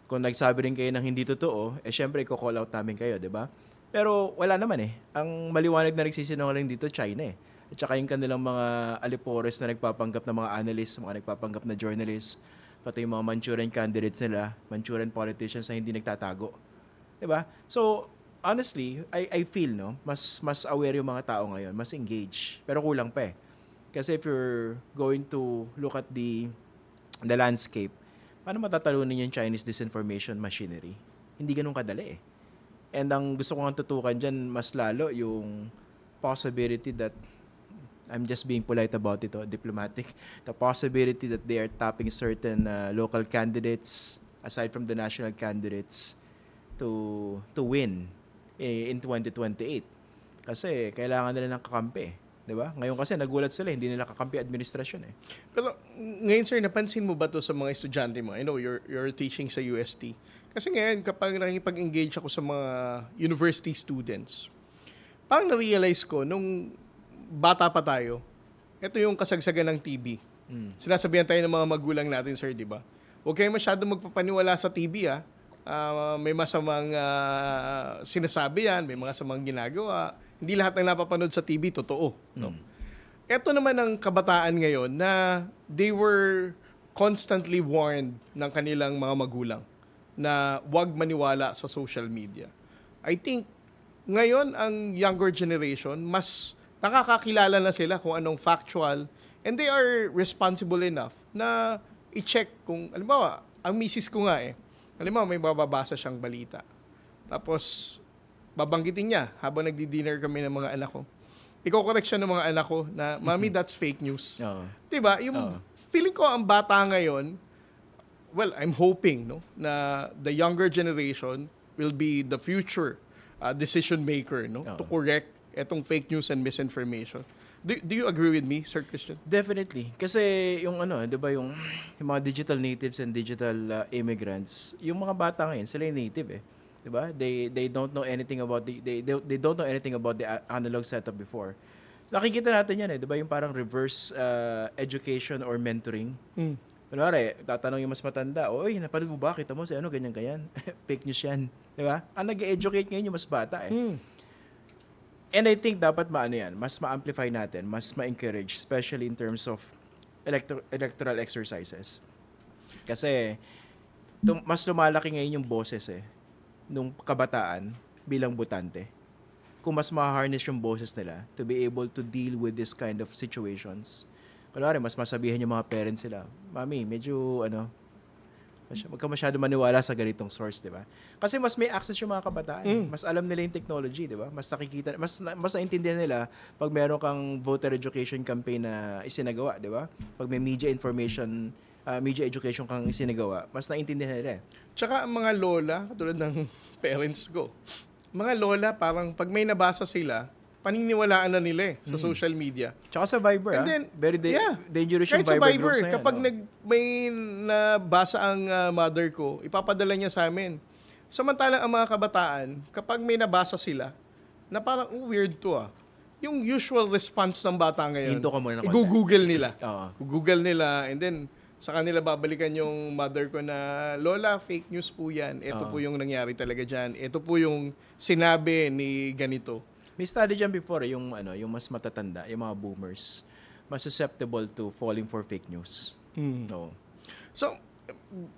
B: Kung nagsabi rin kayo ng hindi totoo, syempre i-call out namin kayo, 'di ba? Pero wala naman Ang maliwanag na nagsisinungaling dito, China At saka yung kanilang mga alipores na nagpapanggap na mga analysts, mga nagpapanggap na journalists, pati yung mga Manchurian candidates nila, Manchurian politicians na hindi nagtatago. 'Di ba? So, honestly, I feel mas aware yung mga tao ngayon, mas engaged. Pero kulang pa Kasi if you're going to look at the landscape, paano matatalunin yung Chinese disinformation machinery? Hindi ganun kadali And ang gusto ko nga tutukan dyan, mas lalo yung possibility that, I'm just being polite about it, diplomatic, the possibility that they are tapping certain local candidates, aside from the national candidates, to win in 2028. Kasi kailangan nila ng kakampi. Diba? Ngayon kasi nagulat sila, hindi nila kakampi administrasyon
A: Pero ngayon, sir, napansin mo ba to sa mga estudyante mo? I know you're teaching sa UST. Kasi ngayon, kapag nakipag-engage ako sa mga university students, parang na-realize ko, nung bata pa tayo, ito yung kasagsagan ng TB. Sinasabihan tayo ng mga magulang natin, sir, di ba? Huwag kayo masyado magpapaniwala sa TB, may masamang sinasabi yan, may mga samang ginagawa. Hindi lahat ng napapanood sa TV, totoo. No? Ito naman ang kabataan ngayon na they were constantly warned ng kanilang mga magulang na huwag maniwala sa social media. I think ngayon ang younger generation, mas nakakakilala na sila kung anong factual and they are responsible enough na i-check kung, alimbawa, ang misis ko nga alimbawa may bababasa siyang balita. Tapos, babanggitin niya habang nagdi-dinner kami ng mga anak ko. Iko-correct siya ng mga anak ko na, Mami, that's fake news. Diba? Yung feeling ko ang bata ngayon, well, I'm hoping na the younger generation will be the future decision maker to correct etong fake news and misinformation. Do you agree with me, Sir Christian?
B: Definitely. Kasi yung 'di ba yung mga digital natives and digital immigrants, yung mga bata ngayon, sila yung native 'Di ba? They don't know anything about they don't know anything about the analog setup before. Nakikita natin yan 'di ba? Yung parang reverse education or mentoring. Kunwari, tatanong yung mas matanda, oy, napanood mo ba? Kita mo si ganyan. Fake news yan. Di ba? Ang nag-educate ngayon yung mas bata And I think dapat mas ma-amplify natin, mas ma-encourage, especially in terms of electoral exercises. Kasi, mas lumalaki ngayon yung boses nung kabataan bilang botante. Kung mas ma-harness yung boses nila to be able to deal with this kind of situations. Kunwari, mas masabihan yung mga parents sila, Mami, medyo, wag ka masyado maniwala sa ganitong source, di ba? Kasi mas may access yung mga kabataan. Mas alam nila yung technology, di ba? Mas nakikita, mas naintindihan nila pag meron kang voter education campaign na isinagawa, di ba? Pag may media information, media education kang isinagawa, mas naintindihan nila.
A: Tsaka ang mga lola, katulad ng parents ko, mga lola, parang pag may nabasa sila, paniniwalaan na nila sa social media.
B: Tsaka sa Viber,
A: And then,
B: very dangerous yung
A: kahit sa
B: Viber groups na yan.
A: kapag may nabasa ang mother ko, ipapadala niya sa amin. Samantalang ang mga kabataan, kapag may nabasa sila, na parang weird to Yung usual response ng bata ngayon,
B: Hinto ka muna ng konti.
A: i-google nila.
B: Oo.
A: Google nila, and then, sa kanila babalikan yung mother ko na, Lola, fake news po yan. Ito po yung nangyari talaga dyan. Ito po yung sinabi ni ganito.
B: May study dyan before, yung mas matatanda, yung mga boomers, mas susceptible to falling for fake news. No.
A: So,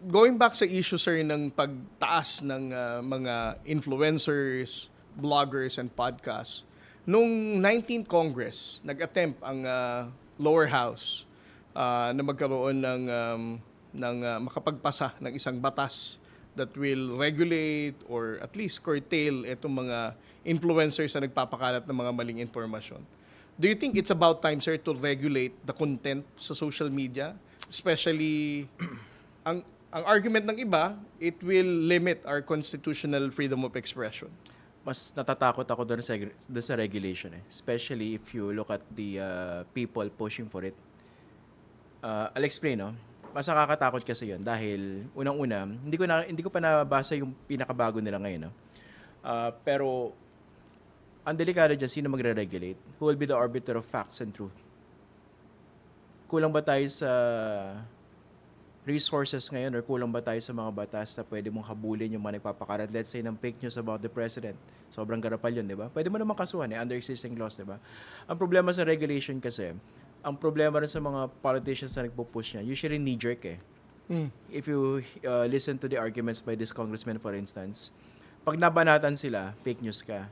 A: going back sa issue, sir, ng pagtaas ng mga influencers, bloggers, and podcasts, nung 19th Congress, nag-attempt ang lower house na magkaroon ng makapagpasa ng isang batas that will regulate or at least curtail itong mga influencers na nagpapakalat ng mga maling informasyon. Do you think it's about time, sir, to regulate the content sa social media? Especially, ang argument ng iba, it will limit our constitutional freedom of expression.
B: mas natatakot ako doon sa regulation eh. Especially if you look at the people pushing for it. I'll explain, no? Mas nakakatakot kasi 'yun dahil unang-una, hindi ko pa nabasa yung pinakabago nila ngayon, no? Pero ang delikado dyan, sino magre-regulate? Who will be the arbiter of facts and truth? Kulang ba tayo sa resources ngayon or kulang ba tayo sa mga batas na pwede mong habulin yung mga nagpapakarat, let's say, ng fake news about the president? Sobrang garapal yun, di ba? Pwede mo naman kasuhan under existing laws, di ba? Ang problema sa regulation kasi, ang problema rin sa mga politicians na nagpo-push niya, usually knee-jerk eh. If you listen to the arguments by this congressman, for instance, pag nabanatan sila, fake news ka.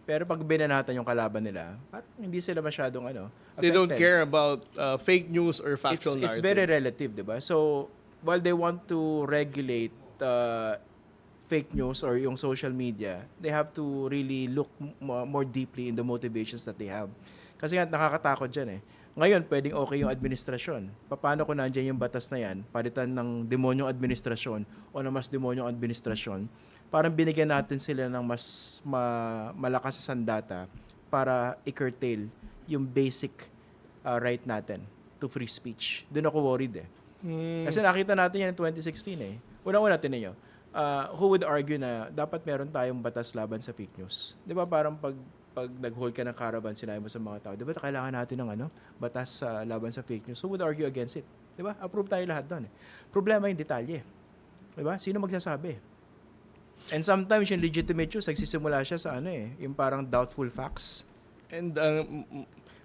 B: Pero pag binanatan yung kalaban nila, parang hindi sila masyadong
A: They don't
B: affected.
A: care about fake news or factual
B: It's
A: narrative.
B: very relative, di ba? So, while they want to regulate fake news or yung social media, they have to really look more deeply in the motivations that they have. Kasi nga, nakakatakot dyan eh. Ngayon, pwedeng okay yung administrasyon. Paano kung nandiyan yung batas na yan, palitan ng demonyong administrasyon o na mas demonyong administrasyon, parang binigyan natin sila ng mas malakas sa sandata para i-curtail yung basic right natin to free speech. Doon ako worried eh. Kasi nakita natin yan in 2016 eh. Unang-una tinan nyo, who would argue na dapat meron tayong batas laban sa fake news? Di ba parang pag nag-hold ka ng caravan, sinabi mo sa mga tao, di ba kailangan natin ng batas laban sa fake news? Who would argue against it? Di ba? Approve tayo lahat doon eh. Problema yung detalye. Di ba? Sino magsasabi? And sometimes yung legitimate news, nagsisimula siya sa yung parang doubtful facts.
A: And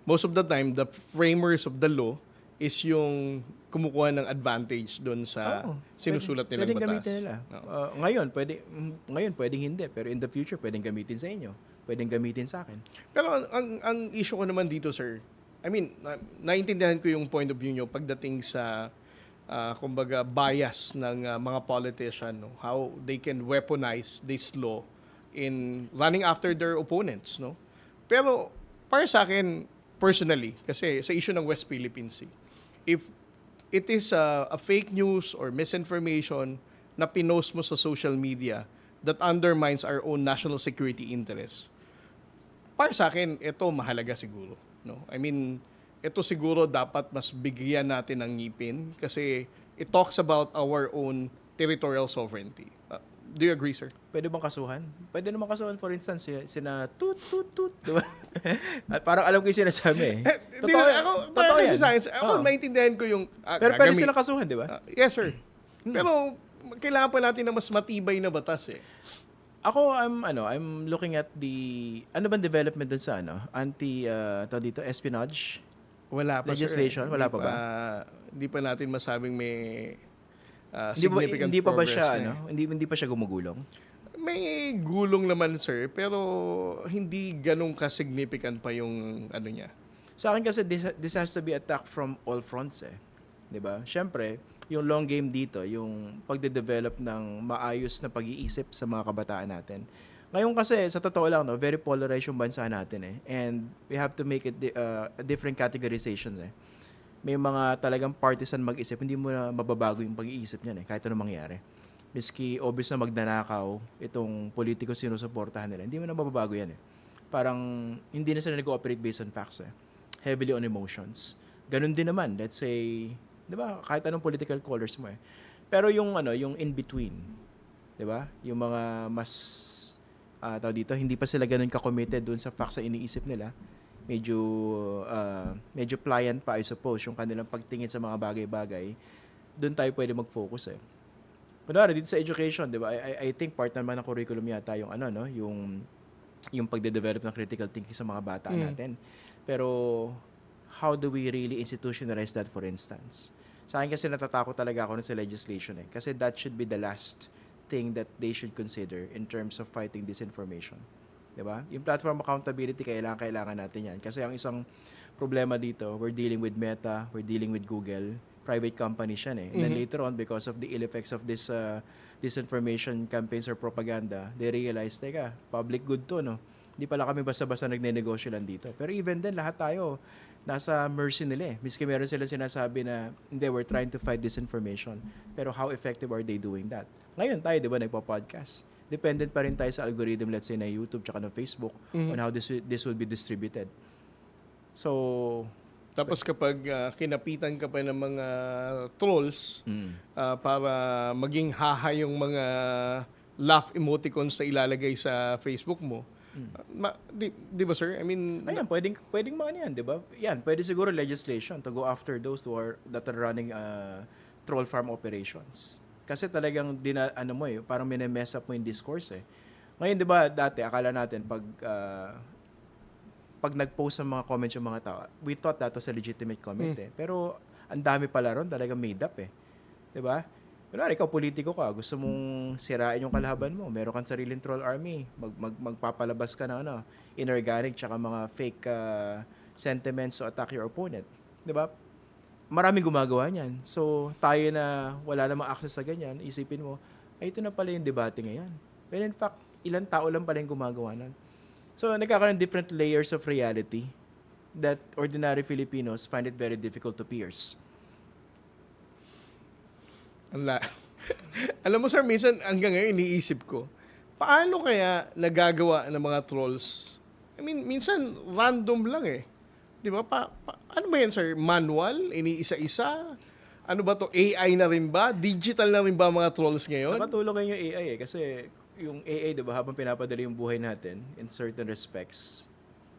A: most of the time, the framers of the law is yung kumukuha ng advantage doon sa sinusulat nilang
B: pwedeng
A: batas.
B: gamitin nila. Ngayon, pwedeng hindi. Pero in the future, pwedeng gamitin sa inyo. Pwedeng gamitin sa akin.
A: Pero ang issue ko naman dito, sir, I mean, naintindihan ko yung point of view nyo pagdating sa kumbaga bias ng mga politician, no? How they can weaponize this law in running after their opponents, no? Pero para sa akin personally, kasi sa issue ng West Philippine Sea, if it is a fake news or misinformation na pinost mo sa social media that undermines our own national security interests, para sa akin ito mahalaga siguro, no? I mean, ito siguro dapat mas bigyan natin ng ngipin kasi it talks about our own territorial sovereignty. Do you agree, sir?
B: Pwede bang kasuhan? Pwede naman kasuhan, for instance, sina tut. Diba? At parang alam ko yung sinasabi eh. Totoo yan.
A: Ako, maintindihan ko yung...
B: Pero pwede silang kasuhan, di ba?
A: Yes, sir. Pero kailangan pa natin na mas matibay na batas eh.
B: Ako, I'm looking at ano bang development dun sa espionage?
A: Wala pa,
B: legislation?
A: sir.
B: Wala pa ba?
A: Hindi pa natin masabing may significant
B: hindi pa ba
A: progress
B: siya,
A: na eh.
B: hindi pa siya gumugulong?
A: May gulong naman, sir, pero hindi ganun ka-significant pa yung niya.
B: Sa akin kasi, this has to be attacked from all fronts eh. Diba? Siyempre, yung long game dito, yung pagde-develop ng maayos na pag-iisip sa mga kabataan natin. Ngayon kasi, sa totoo lang, no, very polarized yung bansa natin eh. And we have to make it a different categorization eh. May mga talagang partisan mag-isip, hindi mo na mababago yung pag-iisip niyan eh, kahit ano mangyari. Miski obvious na magnanakaw itong politiko sinusuportahan nila, hindi mo na mababago yan eh. Parang hindi na sila nag-ooperate based on facts eh. Heavily on emotions. Ganun din naman, let's say, di ba, kahit anong political colors mo eh. Pero yung yung in-between, di ba? Yung mga mas dito, hindi pa sila ganun ka-committed doon sa facts na iniisip nila. Medyo pliant pa, I suppose, yung kanilang pagtingin sa mga bagay-bagay. Doon tayo pwede mag-focus eh. Kunwari, dito sa education, di ba? I think part naman ng curriculum yata yung yung pagde-develop ng critical thinking sa mga bata natin. Pero how do we really institutionalize that, for instance? Sa akin kasi natatakot talaga ako sa legislation eh. Kasi that should be the last thing that they should consider in terms of fighting disinformation. Diba? Yung platform accountability, kailangan natin yan. Kasi ang isang problema dito, we're dealing with Meta, we're dealing with Google, private companies yan eh. And then later on, because of the ill effects of this disinformation campaigns or propaganda, they realize, teka, public good to, no? Hindi pala kami basta-basta nagne-negosyo lang dito. Pero even then, lahat tayo nasa mercy nila eh. Miski meron sila sinasabi na, hindi, we're trying to fight disinformation. Pero how effective are they doing that? Ngayon tayo, di ba, nagpa-podcast. dependent pa rin tayo sa algorithm, let's say, na YouTube tsaka ng Facebook on how this will be distributed. So,
A: Tapos kapag kinapitan ka pa ng mga trolls para maging haha yung mga laugh emoticons na ilalagay sa Facebook mo, di ba sir? I mean,
B: ayan, pwedeng mga yan, di ba? Yan, pwede siguro legislation to go after those that are running troll farm operations. Kasi talagang parang minemess up mo yung discourse eh. Ngayon, di ba, dati, akala natin pag nag-post ng mga comments yung mga tao, we thought that was a legitimate comment eh. Pero ang dami pala ron, talagang made up eh. 'Di ba? Kunwari, ikaw politiko ka, gusto mong sirain yung kalaban mo, meron kang sariling troll army, magpapalabas ka ng inorganic tsaka mga fake sentiments to attack your opponent. 'Di ba? Maraming gumagawa niyan. So, tayo na wala namang access sa ganyan, isipin mo, ay ito na pala yung debate ngayon. But in fact, ilang tao lang pala yung gumagawa nun. So, nagkakaroon different layers of reality that ordinary Filipinos find it very difficult to pierce.
A: Alam mo sir, minsan hanggang ngayon iniisip ko, paano kaya nagagawa ng mga trolls? I mean, minsan random lang eh. Di ba? Ano ba yan sir? Manual? Iniisa-isa? Ano ba to? AI na rin ba? Digital na rin ba mga trolls ngayon?
B: Nakatulong ngayon yung AI eh. Kasi yung AI, di ba, habang pinapadali yung buhay natin in certain respects,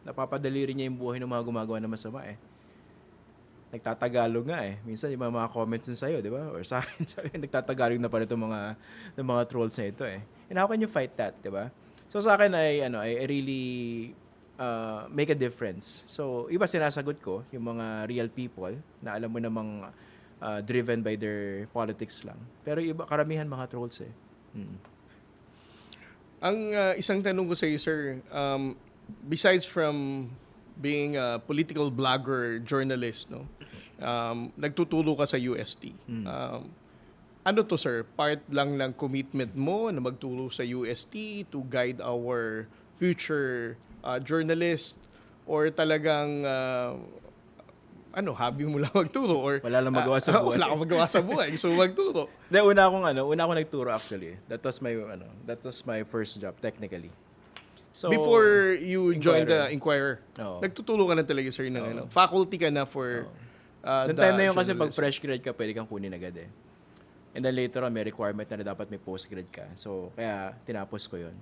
B: napapadali rin niya yung buhay ng mga gumagawa na masama eh. Nagtatagalog nga eh. Minsan yung mga comments din sa'yo, di ba? Or sa akin, sabi, nagtatagalog na pala itong mga trolls na ito eh. And how can you fight that, di ba? So sa akin I really make a difference. So iba sinasagot ko, yung mga real people na alam mo namang driven by their politics lang. Pero iba, karamihan mga trolls eh.
A: Ang isang tanong ko sa iyo, sir, besides from being a political blogger, journalist, no, nagtuturo ka sa UST. Ano to, sir? Part lang ng commitment mo na magturo sa UST to guide our future journalist, or talagang hobby mo lang magturo, or
B: Wala lang magawa sa buhay.
A: wala kang magawa sa buhay, gusto mo magturo.
B: Una akong nagturo actually. That was my first job technically. So
A: Before you joined the Inquirer,
B: Oo.
A: nagtuturo ka na talaga, sir, ng faculty ka na for
B: Noong
A: the
B: time na yun kasi pag
A: journalism.
B: fresh grad ka, pwede kang kunin agad eh. And then later on, may requirement na dapat may postgrad ka. So, kaya tinapos ko yun.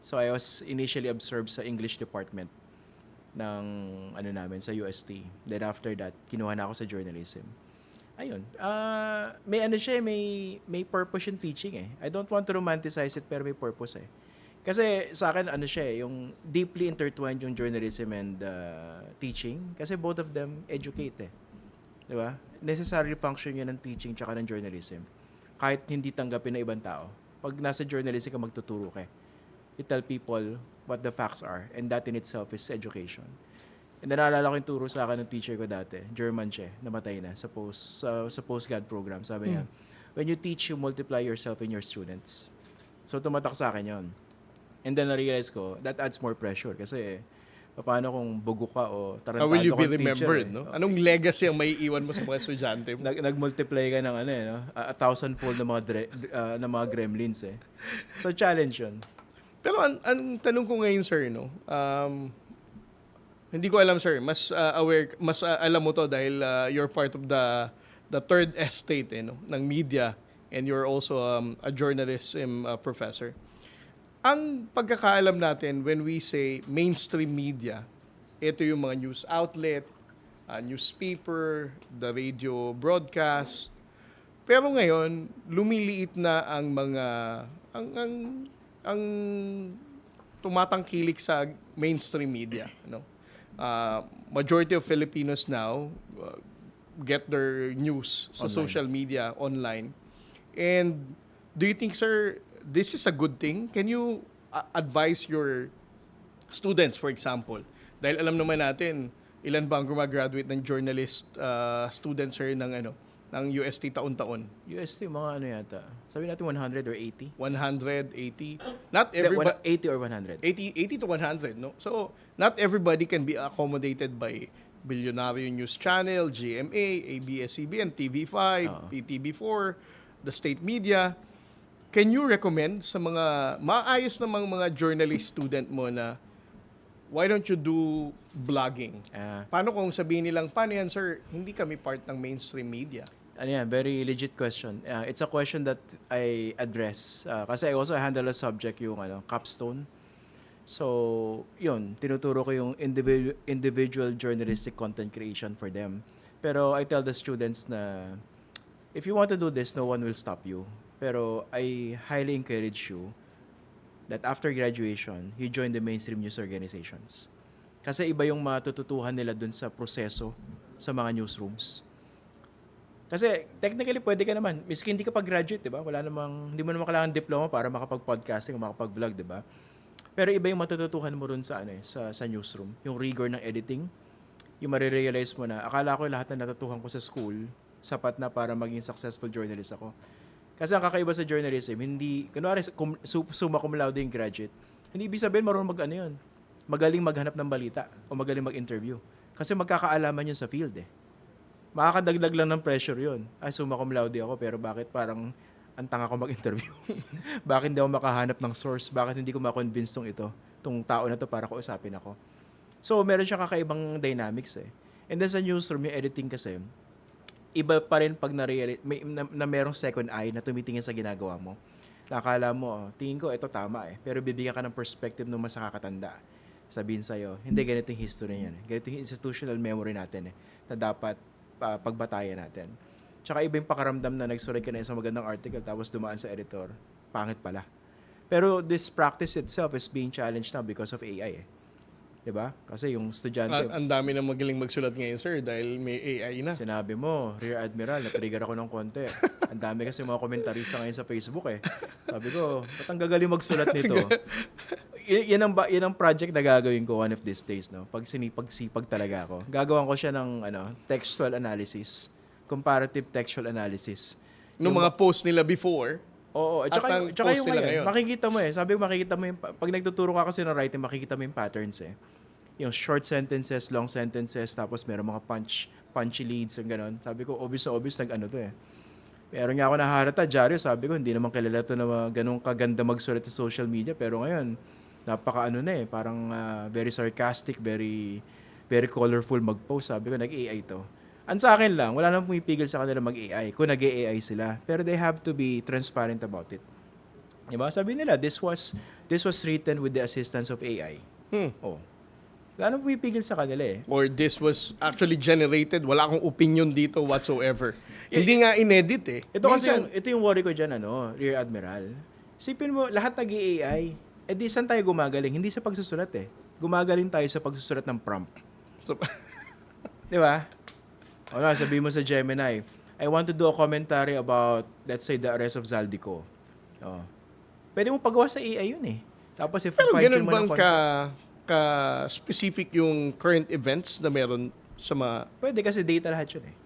B: So, I was initially absorbed sa English department ng namin sa UST. Then after that, kinuha na ako sa journalism. Ayun. May purpose yung teaching eh. I don't want to romanticize it, pero may purpose eh. Kasi sa akin, yung deeply intertwined yung journalism and teaching. Kasi both of them educate eh. Di ba? Necessary function yun ng teaching tsaka ng journalism. Kahit hindi tanggapin ng ibang tao. Pag nasa journalism ka, magtuturo ka. You tell people what the facts are, and that in itself is education. And then naalala ko yung turo sa akin ng teacher ko dati, German siya, namatay na sa postgrad program. Sabi niya, when you teach, you multiply yourself in your students. So tumatak sa akin yun. And then na-realize ko, that adds more pressure kasi paano kung bugo ka o tarantado
A: How will you be
B: kang teacher,
A: remembered, no? Anong legacy ang may iwan mo sa mga estudyante mo?
B: Nag-multiply ka ng 1,000-fold ng mga gremlins eh. So challenge yun.
A: Pero ang tanong ko ngayon, sir, no? Hindi ko alam, sir. Mas alam mo to dahil you're part of the third estate no, ng media, and you're also a journalism professor. Ang pagkakaalam natin when we say mainstream media, ito yung mga news outlet, newspaper, the radio broadcast. Pero ngayon, lumiliit na ang mga ang tumatangkilik sa mainstream media, no? Majority of Filipinos now get their news sa
B: Online.
A: social media, online. And do you think, sir, this is a good thing? Can you advise your students, for example? Dahil alam naman natin, ilan ba ang gumagraduate ng journalist students, sir, ng UST taon-taon?
B: UST, mga yata. Sabi natin 100 or 80?
A: 180. Not everybody...
B: 80 or 100?
A: 80 to 100, no? So, not everybody can be accommodated by Billionario News Channel, GMA, ABS-CBN, TV5, PTV4, the state media. can you recommend sa mga maayos namang mga journalist student mo na why don't you do vlogging? Paano kung sabihin nilang, paano yan sir, hindi kami part ng mainstream media?
B: Ano yan, very legit question. It's a question that I address. Kasi I also handle a subject yung capstone. So, yun, tinuturo ko yung individual journalistic content creation for them. Pero I tell the students na if you want to do this, no one will stop you. Pero I highly encourage you that after graduation, you join the mainstream news organizations. Kasi iba yung matututuhan nila dun sa proseso sa mga newsrooms. Kasi technically pwede ka naman, miski hindi ka pag-graduate, 'di ba? Hindi mo naman kailangan diploma para makapag-podcasting o makapag-vlog, 'di ba? Pero iba yung matututuhan mo ron sa newsroom, yung rigor ng editing, yung marirealize mo na akala ko lahat na natutuhan ko sa school sapat na para maging successful journalist ako. Kasi ang kakaiba sa journalism, hindi, kunwari, summa cum laude yung graduate, hindi ibig sabihin marunong yun. Magaling maghanap ng balita o magaling mag-interview. Kasi magkakaalaman yun sa field eh. Makakadagdag lang ng pressure yun. Ay, summa cum laude ako, pero bakit parang ang tanga ko mag-interview? Bakit hindi ako makahanap ng source? Bakit hindi ko ma-convince tong tao na to para kausapin ako? So, meron siya kakaibang dynamics eh. And then sa newsroom, yung editing kasi, iba pa rin pag na merong second eye na tumitingin sa ginagawa mo. Nakakala mo, tingin ko, ito tama eh. Pero bibigyan ka ng perspective ng mas nakakatanda. Sabihin sa'yo, hindi ganito yung history niyan. Ganito yung institutional memory natin eh, na dapat pagbatayan natin. Tsaka iba yung pakaramdam na nagsulat ka na isang magandang article tapos dumaan sa editor, pangit pala. Pero this practice itself is being challenged now because of AI eh. Diba? Kasi yung estudyante...
A: Ang dami na magaling magsulat ngayon, sir, dahil may AI na.
B: Sinabi mo, Rear Admiral, na-trigger ako ng konti. Ang dami kasi mga komentarista ngayon sa Facebook eh. Sabi ko, ba't ang gagaling magsulat nito? Yan ang project na gagawin ko one of these days, no? Pag sinipag-sipag talaga ako. Gagawan ko siya ng textual analysis, comparative textual analysis.
A: Nung mga post nila before,
B: oo, at
A: ang
B: tsaka
A: post
B: yung
A: nila
B: ngayon,
A: ngayon.
B: makikita mo eh. Sabi ko, makikita mo yung, pag nagtuturo ka kasi ng writing, makikita mo yung patterns eh. Yung short sentences, long sentences, tapos meron mga punchy leads, yung gano'n. Sabi ko, obvious nag-ano to eh. Meron nga ako naharata, Jaryo, sabi ko, hindi naman kilala to na ganun kaganda magsulat sa social media, pero ngayon, napaka-ano na eh, parang very sarcastic, very very colorful mag-post. Sabi ko, nag-AI to. Ang sa akin lang, wala nang pumipigil sa kanila mag-AI kung nag-AI sila. Pero they have to be transparent about it. Diba? Sabi nila, this was written with the assistance of AI. Oh. Wala nang pumipigil sa kanila eh.
A: Or this was actually generated, wala akong opinion dito whatsoever. Hindi nga inedit eh.
B: Ito kasi ito yung worry ko dyan, Rear Admiral. Sipin mo, lahat nag-AI. Eh di saan tayo gumagaling? Hindi sa pagsusulat eh. Gumagaling tayo sa pagsusulat ng prompt.
A: So,
B: Di ba? O na, sabihin mo sa Gemini, I want to do a commentary about, let's say, the arrest of Zaldico. Oh. Pwede mo pagawa sa AI yun eh. Tapos if
A: pero
B: fine-tune
A: ganun
B: mo ng
A: bang ka-specific yung current events na meron sa mga...
B: Pwede kasi data lahat yun eh.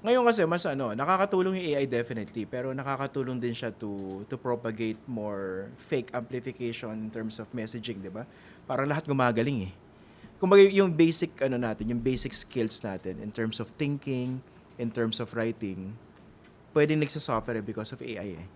B: Ngayon kasi mas nakakatulong yung AI definitely, pero nakakatulong din siya to propagate more fake amplification in terms of messaging, 'di ba? Para lahat gumagaling eh. Kumbaga yung basic natin, yung basic skills natin in terms of thinking, in terms of writing, pwedeng nagsasuffer because of AI eh.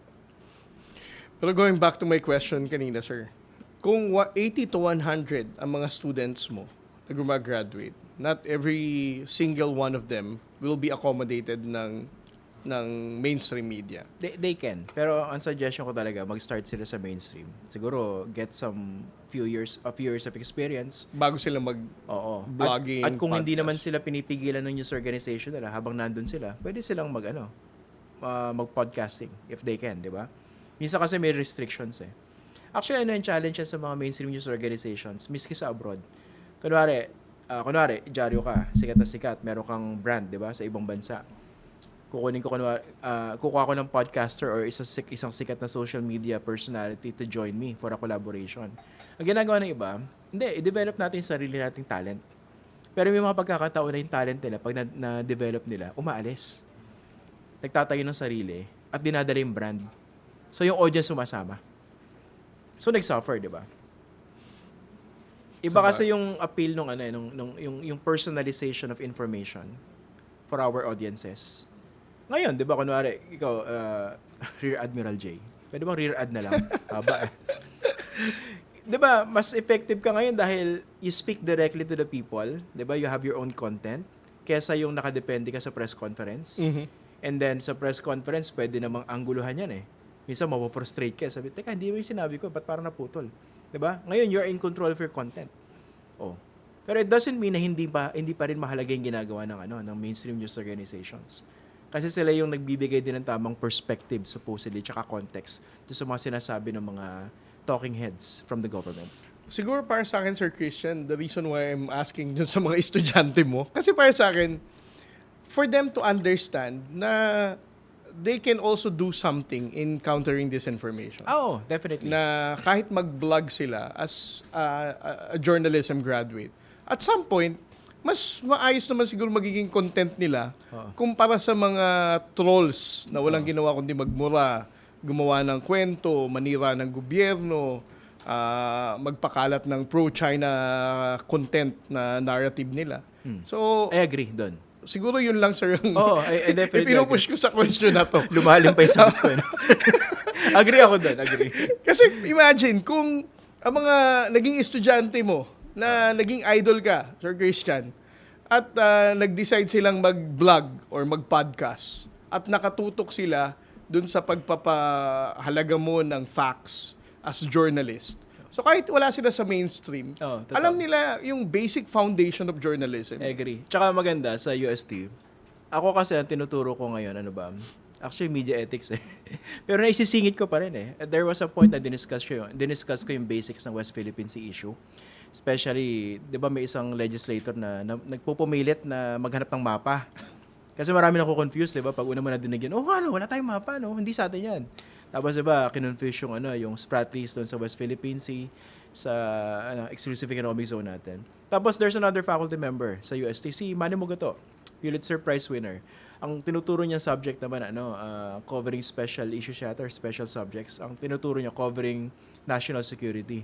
A: Pero going back to my question kanina, sir. Kung 80 to 100 ang mga students mo na gumagraduate, not every single one of them will be accommodated ng mainstream media.
B: They can. Pero ang suggestion ko talaga, mag-start sila sa mainstream. Siguro get some few years of experience
A: Bago sila
B: Oo.
A: vlogging,
B: At kung hindi
A: podcast.
B: naman sila pinipigilan ng news organization nila habang nandun sila, pwede silang mag-podcasting if they can, di ba? Minsan kasi may restrictions eh. Actually, yung challenge sa mga mainstream news organizations, miski sa abroad. Kunwari, dyaryo ka, sikat na sikat, meron kang brand, di ba, sa ibang bansa. Kukuha ko ng podcaster or isang sikat na social media personality to join me for a collaboration. Ang ginagawa ng iba, i-develop natin yung sarili nating talent. Pero may mga pagkakataon na yung talent nila, pag na-develop nila, umaalis. Nagtatayo ng sarili at dinadala yung brand. So yung audience sumasama. So nag-suffer, di ba? Iba kasi yung appeal yung personalization of information for our audiences. Ngayon, di ba, kunwari, ikaw, Rear Admiral J, Pwede bang rear ad na lang? Haba eh. 'Di ba, mas effective ka ngayon dahil you speak directly to the people, 'di ba? You have your own content kesa yung nakadepende ka sa press conference. And then sa press conference, pwede namang angguluhan yan eh. Minsan mapofrustrate ka, sabi, teka, hindi mo yung sinabi ko, ba't parang naputol? 'Di ba? Ngayon, you're in control of your content. Oh. Pero it doesn't mean na hindi pa rin mahalaga yung ginagawa ng mainstream news organizations. Kasi sila yung nagbibigay din ng tamang perspective supposedly tsaka context to sa mga sinasabi ng mga talking heads from the government.
A: Siguro para sa akin, Sir Christian, the reason why I'm asking dun sa mga estudyante mo, kasi para sa akin, for them to understand na they can also do something in countering disinformation.
B: Oh, definitely.
A: Na kahit mag-vlog sila as a journalism graduate, at some point, mas maayos naman siguro magiging content nila kumpara sa mga trolls na walang ginawa kundi magmura, gumawa ng kwento, manira ng gobyerno, magpakalat ng pro-China content na narrative nila. So,
B: I agree doon.
A: siguro yun lang, sir, yung
B: I definitely
A: ipinupush ko sa question na to.
B: Lumalim pa yung sagot ko. No? Agree ako doon, agree.
A: Kasi imagine, kung ang mga naging estudyante mo, na naging idol ka, Sir Christian, at nag-decide silang mag-vlog or mag-podcast, at nakatutok sila dun sa pagpapahalaga mo ng facts as journalist. So kahit wala sila sa mainstream,
B: Totoo.
A: alam nila yung basic foundation of journalism.
B: I agree. Tsaka maganda sa UST, ako kasi ang tinuturo ko ngayon, ano ba? Actually, media ethics eh. Pero naisisingit ko pa rin eh. There was a point na diniscuss ko yung basics ng West Philippine Sea issue. Especially, di ba may isang legislator na nagpupumilit na maghanap ng mapa. Kasi marami nako-confuse, di ba? Pag una mo na dinigyan, wala tayong mapa, no? Hindi sa atin yan. Tapos, di ba, kinonfuse yung Spratlys doon sa West Philippine Sea, sa exclusive economic zone natin. Tapos, there's another faculty member sa UST, si Manny Mugato, Pulitzer Prize winner. Ang tinuturo niya subject naman, covering special issues yata or special subjects. Ang tinuturo niya, covering national security.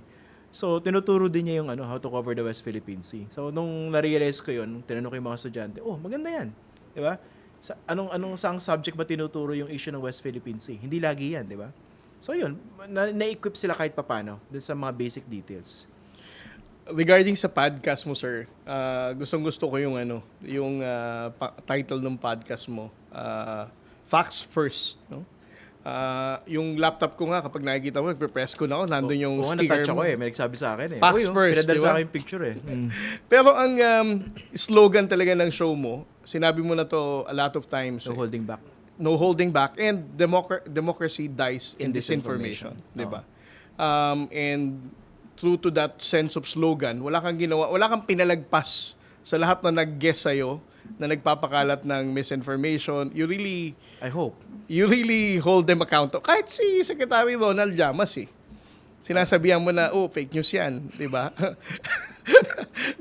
B: So, tinuturo din niya yung how to cover the West Philippine Sea. So, nung na-realize ko yun, tinanong ko yung mga estudyante, maganda yan. Di ba? Saang subject ba tinuturo yung issue ng West Philippine Sea? Hindi lagi yan, di ba? So, yun. Na-equip sila kahit papano dun sa mga basic details.
A: Regarding sa podcast mo, sir, gustong-gusto ko yung title ng podcast mo, Facts First, no? Yung laptop ko nga, kapag nakikita mo, nagpe-press ko na ako, nandun yung sticker
B: na-touch
A: mo.
B: ako eh. May nagsabi sa akin eh.
A: Facts first,
B: pinadala
A: diba?
B: sa akin yung picture eh.
A: Pero ang slogan talaga ng show mo, sinabi mo na to a lot of times.
B: No holding back.
A: No holding back. And democracy dies in disinformation. Diba? And true to that sense of slogan, wala kang ginawa, wala kang pinalagpas sa lahat na nag-guess sa'yo, na nagpapakalat ng misinformation.
B: I hope.
A: You really hold them accountable. Kahit si Secretary Ronald Llamas sinasabihan mo na, fake news yan, di ba?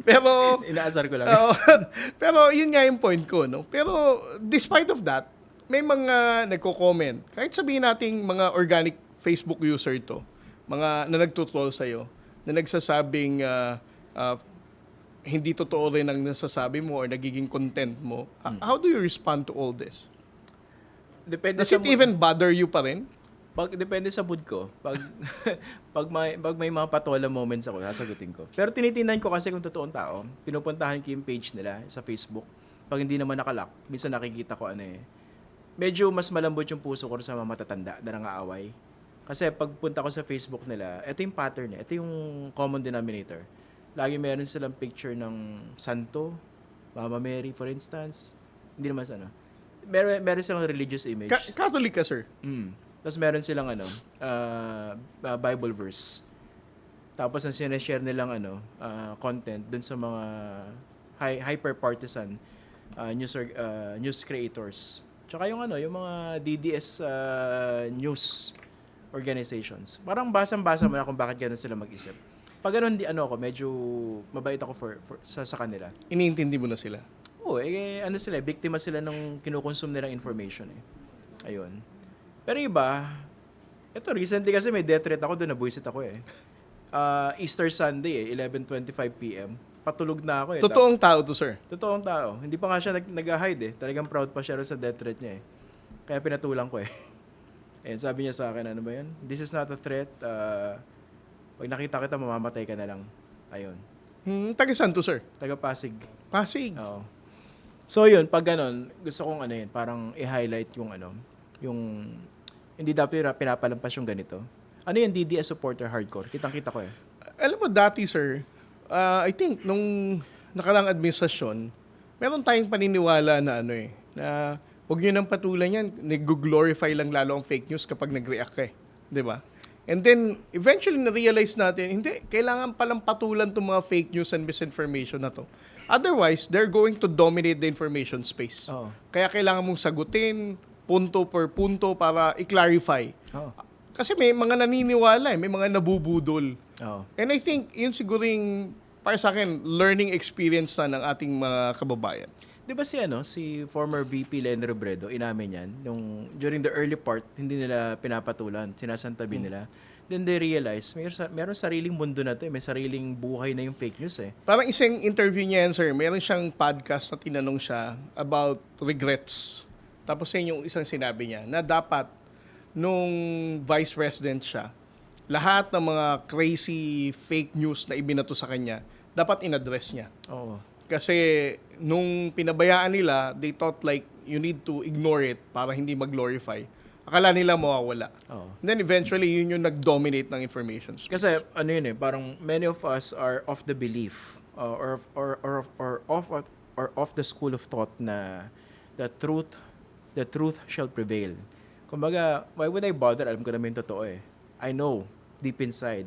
A: Pero,
B: Inaasar ko lang.
A: pero yun nga yung point ko, no? Pero, despite of that, may mga nagko-comment. Kahit sabihin nating mga organic Facebook user to, mga na nagtutroll sa'yo, na nagsasabing, hindi totoo rin ang nasasabi mo or nagiging content mo. How do you respond to all this?
B: Depende
A: Does
B: sa
A: it even bother you pa rin?
B: Depende sa mood ko. Pag may mga patola moments ako, sasagutin ko. Pero tinitingnan ko kasi kung totoong tao, pinupuntahan ko yung page nila sa Facebook. Pag hindi naman nakalock, minsan nakikita ko medyo mas malambot yung puso ko sa mga matatanda na nangaaway. Kasi pag punta ko sa Facebook nila, ito yung pattern niya. Ito yung common denominator. Lagi meron silang picture ng santo, Mama Mary, for instance. Hindi naman meron silang religious image.
A: Catholic ka, sir?
B: Tapos meron silang Bible verse. Tapos ang sinashare nilang content dun sa mga hyper-partisan news creators. Tsaka yung mga DDS news organizations. Parang basang-basa mo na kung bakit gano'n sila mag-isip. Pag ganun, medyo mabait ako sa kanila.
A: Iniintindi mo na sila?
B: Oo, sila, biktima sila ng kinukonsume nilang information eh. Ayun. Pero iba, ito recently kasi may death threat ako doon, nabuisit ako eh. Easter Sunday 11:25 PM. Patulog na ako eh.
A: Totoong tao to, sir?
B: Totoong tao. Hindi pa nga siya nag-hide eh. Talagang proud pa siya sa death threat niya eh. Kaya pinatulang ko eh. And sabi niya sa akin, ano ba yun? This is not a threat. Pag nakita kita, mamamatay ka na lang. Ayun.
A: Taga saan to, sir?
B: Taga Pasig.
A: Pasig.
B: Oo. So yun, pag ganun, gusto kong ano yun, parang i-highlight yung hindi dapat pinapalampas yung ganito. Ano yung DDS supporter hardcore? Kitang-kita ko eh.
A: Alam mo, dati, sir, I think, nung nakaraang administrasyon, meron tayong paniniwala na na huwag nyo nang patulan yan, nag-glorify lang lalo ang fake news kapag nag-react ka eh. Di ba? And then, eventually, na-realize natin, hindi, kailangan palang patulan itong mga fake news and misinformation na to. Otherwise, they're going to dominate the information space.
B: Oo.
A: Kaya kailangan mong sagutin, punto per punto, para i-clarify.
B: Oo.
A: Kasi may mga naniniwala may mga nabubudol.
B: Oo.
A: And I think, yun siguro yung, para sa akin, learning experience na ng ating mga kababayan.
B: Di ba si former VP Lenny Robredo, inamin yan, during the early part, hindi nila pinapatulan, sinasantabi nila. Then they realize, meron sariling mundo na to, may sariling buhay na yung fake news eh.
A: Parang isang interview niya yan, sir, meron siyang podcast na tinanong siya about regrets. Tapos yun yung isang sinabi niya, na dapat, nung vice president siya, lahat ng mga crazy fake news na ibinato sa kanya, dapat in-address niya.
B: Oo.
A: Kasi nung pinabayaan nila, they thought like you need to ignore it para hindi mag-glorify. Akala nila mawawala.
B: Oo.
A: And then eventually, yun yung nag-dominate ng information.
B: Kasi ano yun eh, parang many of us are of the belief or of the school of thought na the truth shall prevail. Kumbaga, why would I bother? Alam ko naman yung totoo eh. I know deep inside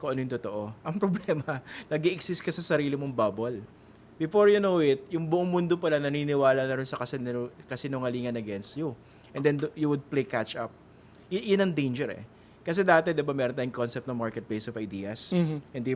B: kung ano yung totoo. Ang problema, nag-i-exist ka sa sarili mong bubble. Before you know it, yung buong mundo pala naniniwala na rin sa kasinungalingan against you. And then you would play catch up. Yun ang danger eh. Kasi dati, di ba, meron tayong concept ng marketplace of ideas. Hindi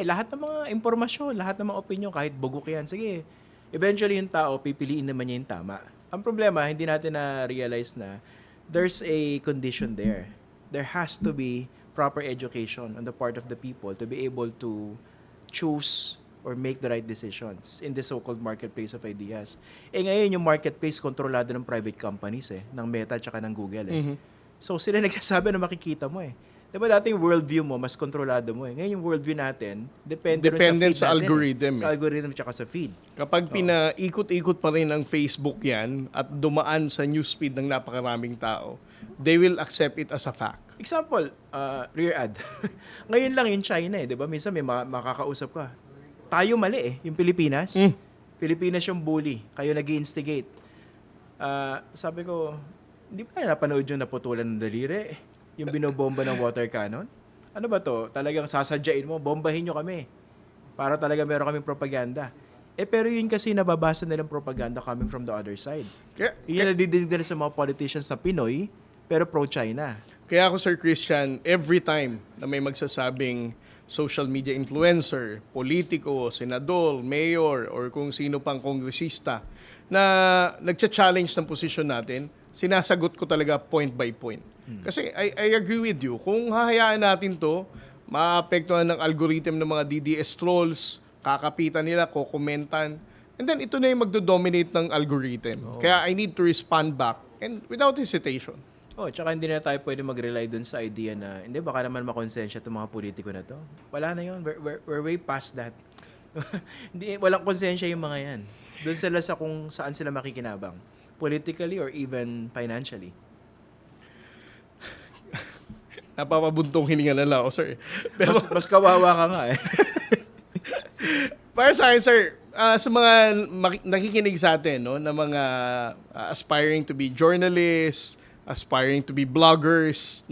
B: lahat ng mga impormasyon, lahat ng mga opinion, kahit bugok yan, sige, eventually yung tao, pipiliin naman niya yung tama. Ang problema, hindi natin na-realize na there's a condition there. There has to be proper education on the part of the people to be able to choose or make the right decisions in the so-called marketplace of ideas. Ngayon yung marketplace kontrolado ng private companies ng Meta at ng Google So sila nagsasabi na makikita mo Diba dating worldview mo, mas kontrolado mo Ngayon yung worldview natin,
A: dependent sa
B: feed natin,
A: algorithm
B: Sa algorithm at sa feed.
A: Kapag pinaikot-ikot pa rin ng Facebook yan at dumaan sa newsfeed ng napakaraming tao, they will accept it as a fact.
B: Example, rear ad. Ngayon lang in China diba? Minsan may makakausap ka. Tayo mali yung Pilipinas. Pilipinas yung bully. Kayo nag-i-instigate. Sabi ko, hindi ba napanood yung naputulan ng daliri? Yung binobomba ng water cannon? Ano ba to? Talagang sasadyain mo, bombahin nyo kami. Para talaga meron kaming propaganda. Pero yun kasi nababasa nilang propaganda coming from the other side. Yun yung nadidinig nila sa mga politicians na Pinoy, pero pro-China.
A: Kaya ako, Sir Christian, every time na may magsasabing social media influencer, politiko, senador, mayor, or kung sino pang kongresista na nagcha-challenge ng posisyon natin, sinasagot ko talaga point by point. Kasi I agree with you. Kung hahayaan natin to, maapektuhan ng algorithm ng mga DDS trolls, kakapitan nila, kokomentan, and then ito na yung magdo-dominate ng algorithm. Kaya I need to respond back and without hesitation.
B: Tsaka hindi na tayo pwede mag-rely dun sa idea na, hindi, baka naman makonsensya itong mga politiko na to. Wala na yun. We're way past that. Walang konsensya yung mga yan. Doon sila sa kung saan sila makikinabang. Politically or even financially.
A: Napapabuntong hininga na lang ako, sir. Pero,
B: mas kawawa ka nga
A: Para sa akin, sir, sa mga nakikinig sa atin, na mga aspiring to be journalists, aspiring to be bloggers,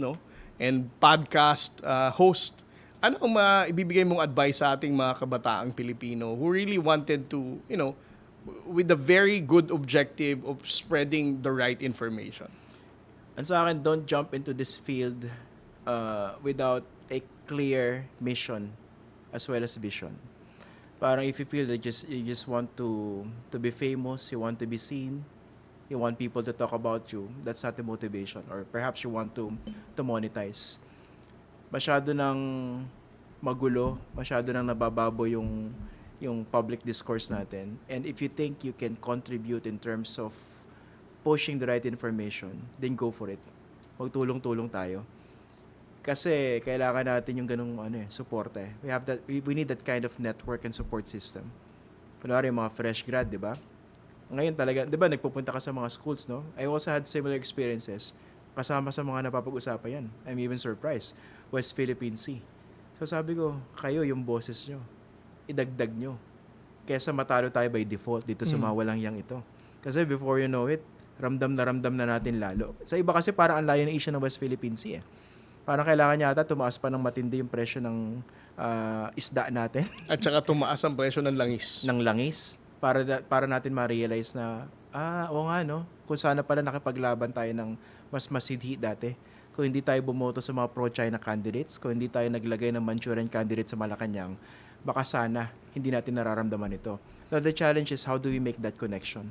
A: and podcast host, ano ang ibibigay mong advice sa ating mga kabataang Pilipino who really wanted to, with a very good objective of spreading the right information?
B: And sa akin, don't jump into this field without a clear mission as well as vision. Parang if you feel that you just want to be famous, you want to be seen, you want people to talk about you, that's not the motivation. Or perhaps you want to monetize. Masyado nang magulo, masyado nang nabababo yung public discourse natin. And if you think you can contribute in terms of pushing the right information, then go for it. Magtulong-tulong tayo. Kasi kailangan natin yung ganung support eh. We need that kind of network and support system. Kunwari yung mga fresh grad, di ba? Ngayon talaga, di ba, nagpupunta ka sa mga schools, no? I also had similar experiences kasama sa mga napapag-usapan yan. I'm even surprised. West Philippine Sea. So sabi ko, kayo yung boses nyo. Idagdag nyo. Kesa matalo tayo by default dito sa mga walang yang ito. Kasi before you know it, ramdam na natin lalo. Sa iba kasi parang ang layo ng issue ng West Philippine Sea eh. Parang kailangan yata tumaas pa ng matindi yung presyo ng isda natin.
A: At saka tumaas ang presyo ng langis.
B: Ng langis. Para natin ma-realize na, oo nga no, kung sana pala nakipaglaban tayo ng mas masidhi dati. Kung hindi tayo bumoto sa mga pro-China candidates, kung hindi tayo naglagay ng Manchurian candidate sa Malacanang, baka sana hindi natin nararamdaman ito. Now the challenge is how do we make that connection?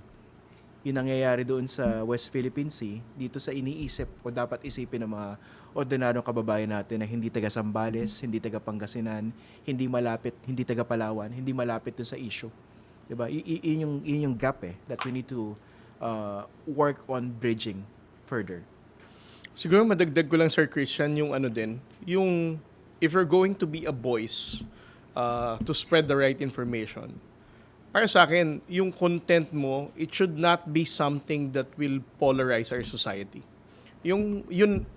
B: Yung nangyayari doon sa West Philippine Sea, dito sa iniisip o dapat isipin ng mga ordinaryong kababayan natin na hindi taga Sambales, hindi taga Pangasinan, hindi malapit, hindi taga Palawan, hindi malapit doon sa issue. Diba? Yun yung gap that we need to work on bridging further.
A: Siguro madagdag ko lang, Sir Christian, yung yung if you're going to be a voice to spread the right information, para sa akin, yung content mo, it should not be something that will polarize our society. Yung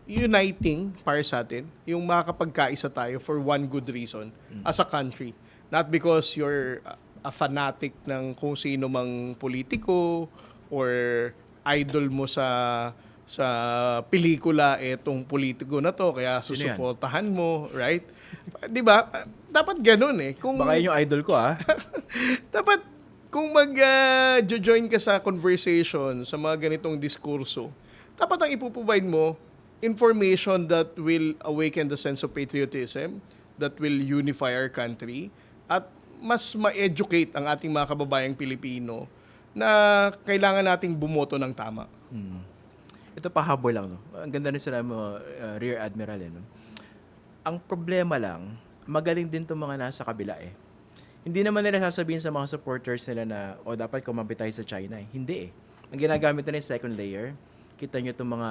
A: uniting para sa atin, yung makakapagkaisa tayo for one good reason as a country. Not because you're a fanatic ng kung sino mang politiko or idol mo sa pelikula etong politiko na to kaya
B: Sino yan?
A: susuportahan mo, right? 'Di ba? Dapat ganoon eh. Kung
B: Baka yun yung idol ko
A: dapat kung mag-join ka sa conversation sa mga ganitong diskurso, dapat ang ipoprovide mo information that will awaken the sense of patriotism, that will unify our country, at mas ma-educate ang ating mga kababayang Pilipino na kailangan nating bumoto ng tama.
B: Ito pahabol lang, no? Ang ganda rin sinabi mo, Rear Admiral, no? Ang problema lang, magaling din itong mga nasa kabila eh. Hindi naman nila sasabihin sa mga supporters nila na, dapat kumampi tayo sa China eh. Hindi eh. Ang ginagamit nila yung second layer, kita nyo itong mga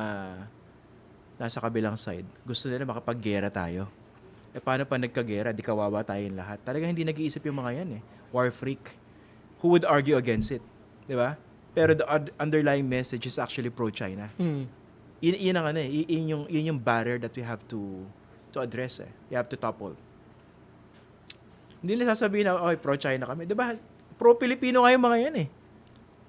B: nasa kabilang side. Gusto nila makapaggera tayo. Paano pa nagkagera? Di kawawa tayong lahat. Talagang hindi nag-iisip yung mga yan eh. War freak. Who would argue against it? Di ba? Pero the underlying message is actually pro-China. Yun ang yun yung barrier that we have to address eh. You have to topple. Hindi nila sasabihin na, pro-China kami. Di ba? Pro-Pilipino nga yung mga yan eh.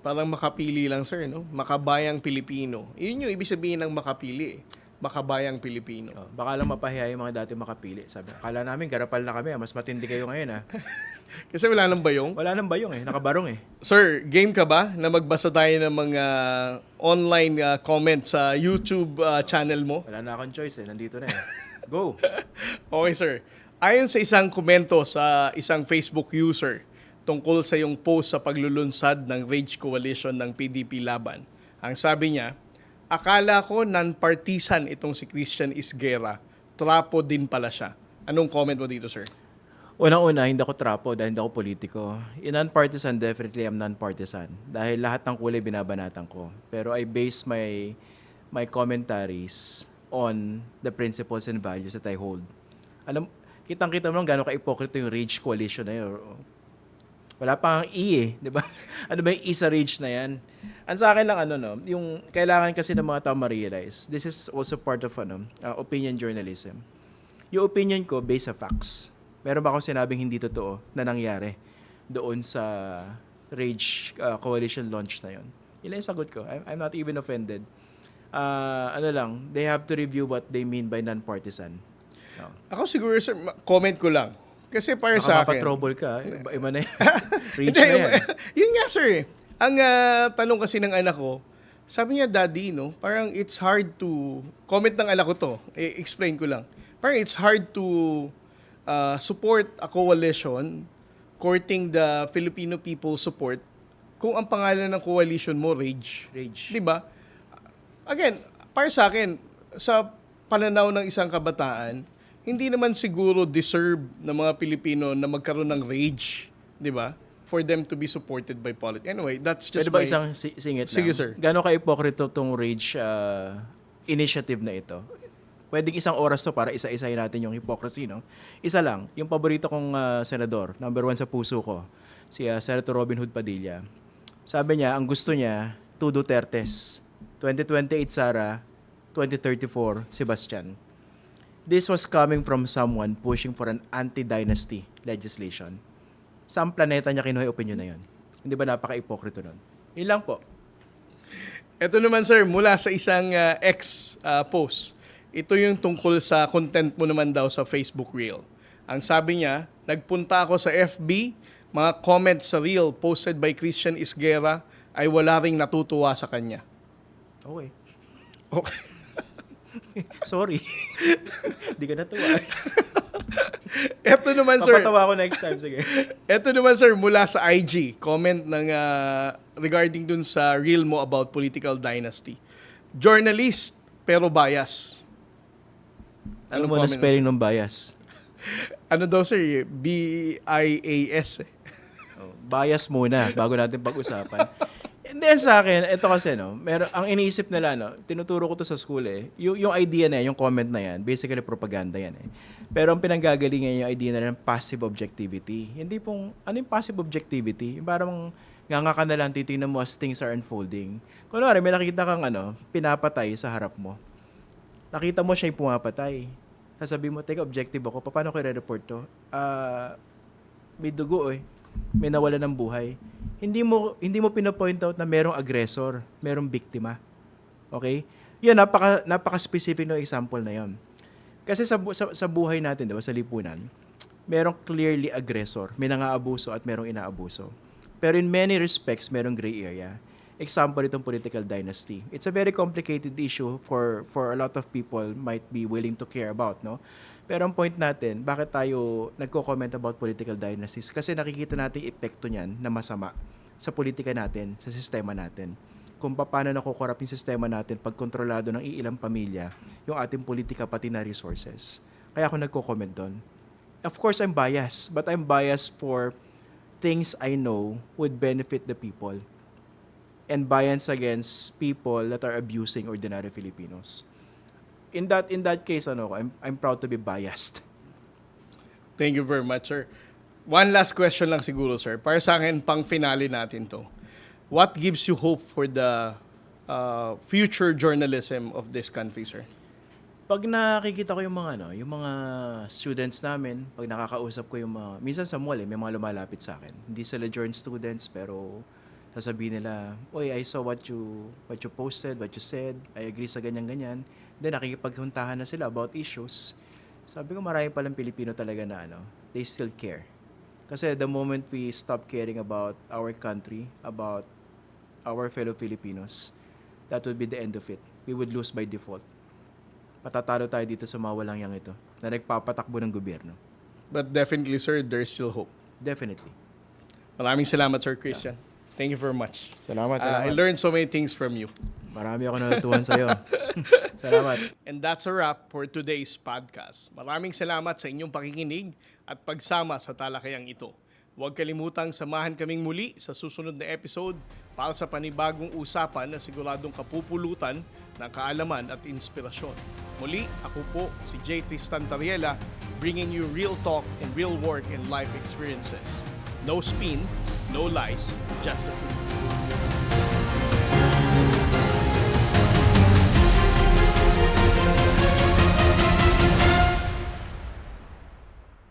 A: Parang makapili lang, sir, no? Makabayang Pilipino. Yun yung ibig sabihin ng makapili eh. Makabayang Pilipino.
B: Baka lang mapahiya yung mga dati makapili. Sabi, akala namin garapal na kami. Mas matindi kayo ngayon
A: Kasi wala nang bayong.
B: Wala nang bayong eh. Nakabarong eh.
A: Sir, game ka ba na magbasa tayo ng mga online comment sa YouTube channel mo?
B: Wala na akong choice eh. Nandito na eh. Go!
A: Okay, sir. Ayon sa isang komento sa isang Facebook user tungkol sa yung post sa paglulunsad ng Rage Coalition ng PDP Laban, ang sabi niya, akala ko non-partisan itong si Christian Isguera. Trapo din pala siya. Anong comment mo dito, sir?
B: Unang-una, hindi ako trapo dahil hindi ako politiko. In non-partisan, definitely I'm non-partisan. Dahil lahat ng kulay binabanatan ko. Pero I base my commentaries on the principles and values that I hold. Kitang-kita mo lang gano'n ka-hypocrite yung Rage Coalition na yun. Wala pang E eh, di ba? Ano ba yung E sa Rage na yan? Ang sa akin lang, yung kailangan kasi ng mga tao ma-realize, this is also part of opinion journalism. Yung opinion ko, based sa facts. Meron ba akong sinabing hindi totoo na nangyari doon sa Rage Coalition launch na yon? Yun lang yung sagot ko. I'm not even offended. They have to review what they mean by non-partisan. No.
A: Ako siguro, sir, comment ko lang. Kasi para sa akin...
B: Makapatrouble ka. Iba na yan. Rage na yan.
A: Yun nga, sir. Ang tanong kasi ng anak ko, sabi niya, Daddy, no, parang it's hard to... Comment ng anak ko to. Explain ko lang. Parang it's hard to support a coalition courting the Filipino people's support kung ang pangalan ng coalition mo, Rage.
B: Rage.
A: Diba? Again, para sa akin, sa pananaw ng isang kabataan, hindi naman siguro deserve ng mga Pilipino na magkaroon ng rage, 'di ba? for them to be supported by politics. Anyway, that's just
B: Pwede ba
A: my...
B: isang singit lang?
A: Sige, sir.
B: Gano'n ka-ipokrito tong Rage initiative na ito? Pwedeng isang oras to para isa-isahin natin yung hypocrisy, no? Isa lang, yung paborito kong senador, number 1 sa puso ko, si Senator Robin Hood Padilla. Sabi niya, ang gusto niya, 2 Dutertes. 2028 Sara, 2034 Sebastian. This was coming from someone pushing for an anti-dynasty legislation. Saan planeta niya kinuha yung opinion na yun? Hindi ba napaka-ipokrito nun? Yun lang po.
A: Ito naman sir, mula sa isang post. Ito yung tungkol sa content mo naman daw sa Facebook Reel. Ang sabi niya, nagpunta ako sa FB, mga comments sa Reel posted by Christian Isguera ay wala ring natutuwa sa kanya.
B: Okay.
A: Okay.
B: Sorry. Di ka natuwa.
A: Ito naman sir,
B: Papatawa ako next time. Sige.
A: ito naman sir, mula sa IG, comment ng regarding dun sa Reel mo about political dynasty. Journalist, pero bias.
B: Ano
A: Anong
B: mo na
A: comment
B: spelling ng bias?
A: Ano daw sir? B-I-A-S.
B: Bias muna bago natin pag-usapan. And then sa akin, ito kasi, no, ang iniisip nila, no, tinuturo ko to sa school yung idea na yan, yung comment na yan, basically propaganda yan Pero ang pinanggagalingan yung idea na yan, passive objectivity. Hindi pong, ano yung passive objectivity? Yung parang nganga ka na lang, titingnan mo as things are unfolding. Kunwari, may nakita kang pinapatay sa harap mo. Nakita mo siya yung pumapatay. Sasabihin mo, teka, objective ako, paano ko i-report to? May dugo may nawala ng buhay. Hindi mo pina-point out na merong aggressor, merong biktima. Okay? Yan, napaka-specific ng example na yon. Kasi sa buhay natin, 'di ba, sa lipunan, merong clearly aggressor, may nangaabuso at merong inaabuso. Pero in many respects, merong gray area. Example itong political dynasty. It's a very complicated issue for a lot of people might be willing to care about, no? Pero ang point natin, bakit tayo nagko-comment about political dynasties? Kasi nakikita natin epekto niyan na masama sa politika natin, sa sistema natin. Kung paano nakukorrupt yung sistema natin pag kontrolado ng iilang pamilya, yung ating politika pati na resources. Kaya ako nagko-comment doon. Of course, I'm biased, but I'm biased for things I know would benefit the people and biased against people that are abusing ordinary Filipinos. In that case, I'm proud to be biased.
A: Thank you very much, sir. One last question lang siguro, sir. Para sa akin, pang finale natin to. What gives you hope for the future journalism of this country, sir?
B: Pag nakikita ko yung mga students namin, pag nakakausap ko yung minsan sa mall, may mga lumalapit sa akin. Hindi sila journal students, pero sasabihin nila, "Oy, I saw what you posted, what you said. I agree sa ganyan-ganyan." Then nakikipaghuntahan na sila about issues. Sabi ko, marami palang Pilipino talaga na they still care. Kasi the moment we stop caring about our country, about our fellow Filipinos, that would be the end of it. We would lose by default. Matatalo tayo dito sa mawalang yang ito na nagpapatakbo ng gobyerno.
A: But definitely, sir, there's still hope.
B: Definitely.
A: Maraming salamat, Sir Christian. Thank you very much.
B: Salamat.
A: I learned so many things from you.
B: Marami ako natutuhan sa'yo. Salamat.
A: And that's a wrap for today's podcast. Maraming salamat sa inyong pakikinig at pagsama sa talakayang ito. Huwag kalimutang samahan kaming muli sa susunod na episode para sa panibagong usapan na siguradong kapupulutan ng kaalaman at inspirasyon. Muli, ako po si J. Tristan Tariela, bringing you real talk and real work and life experiences. No spin, no lies, just the truth.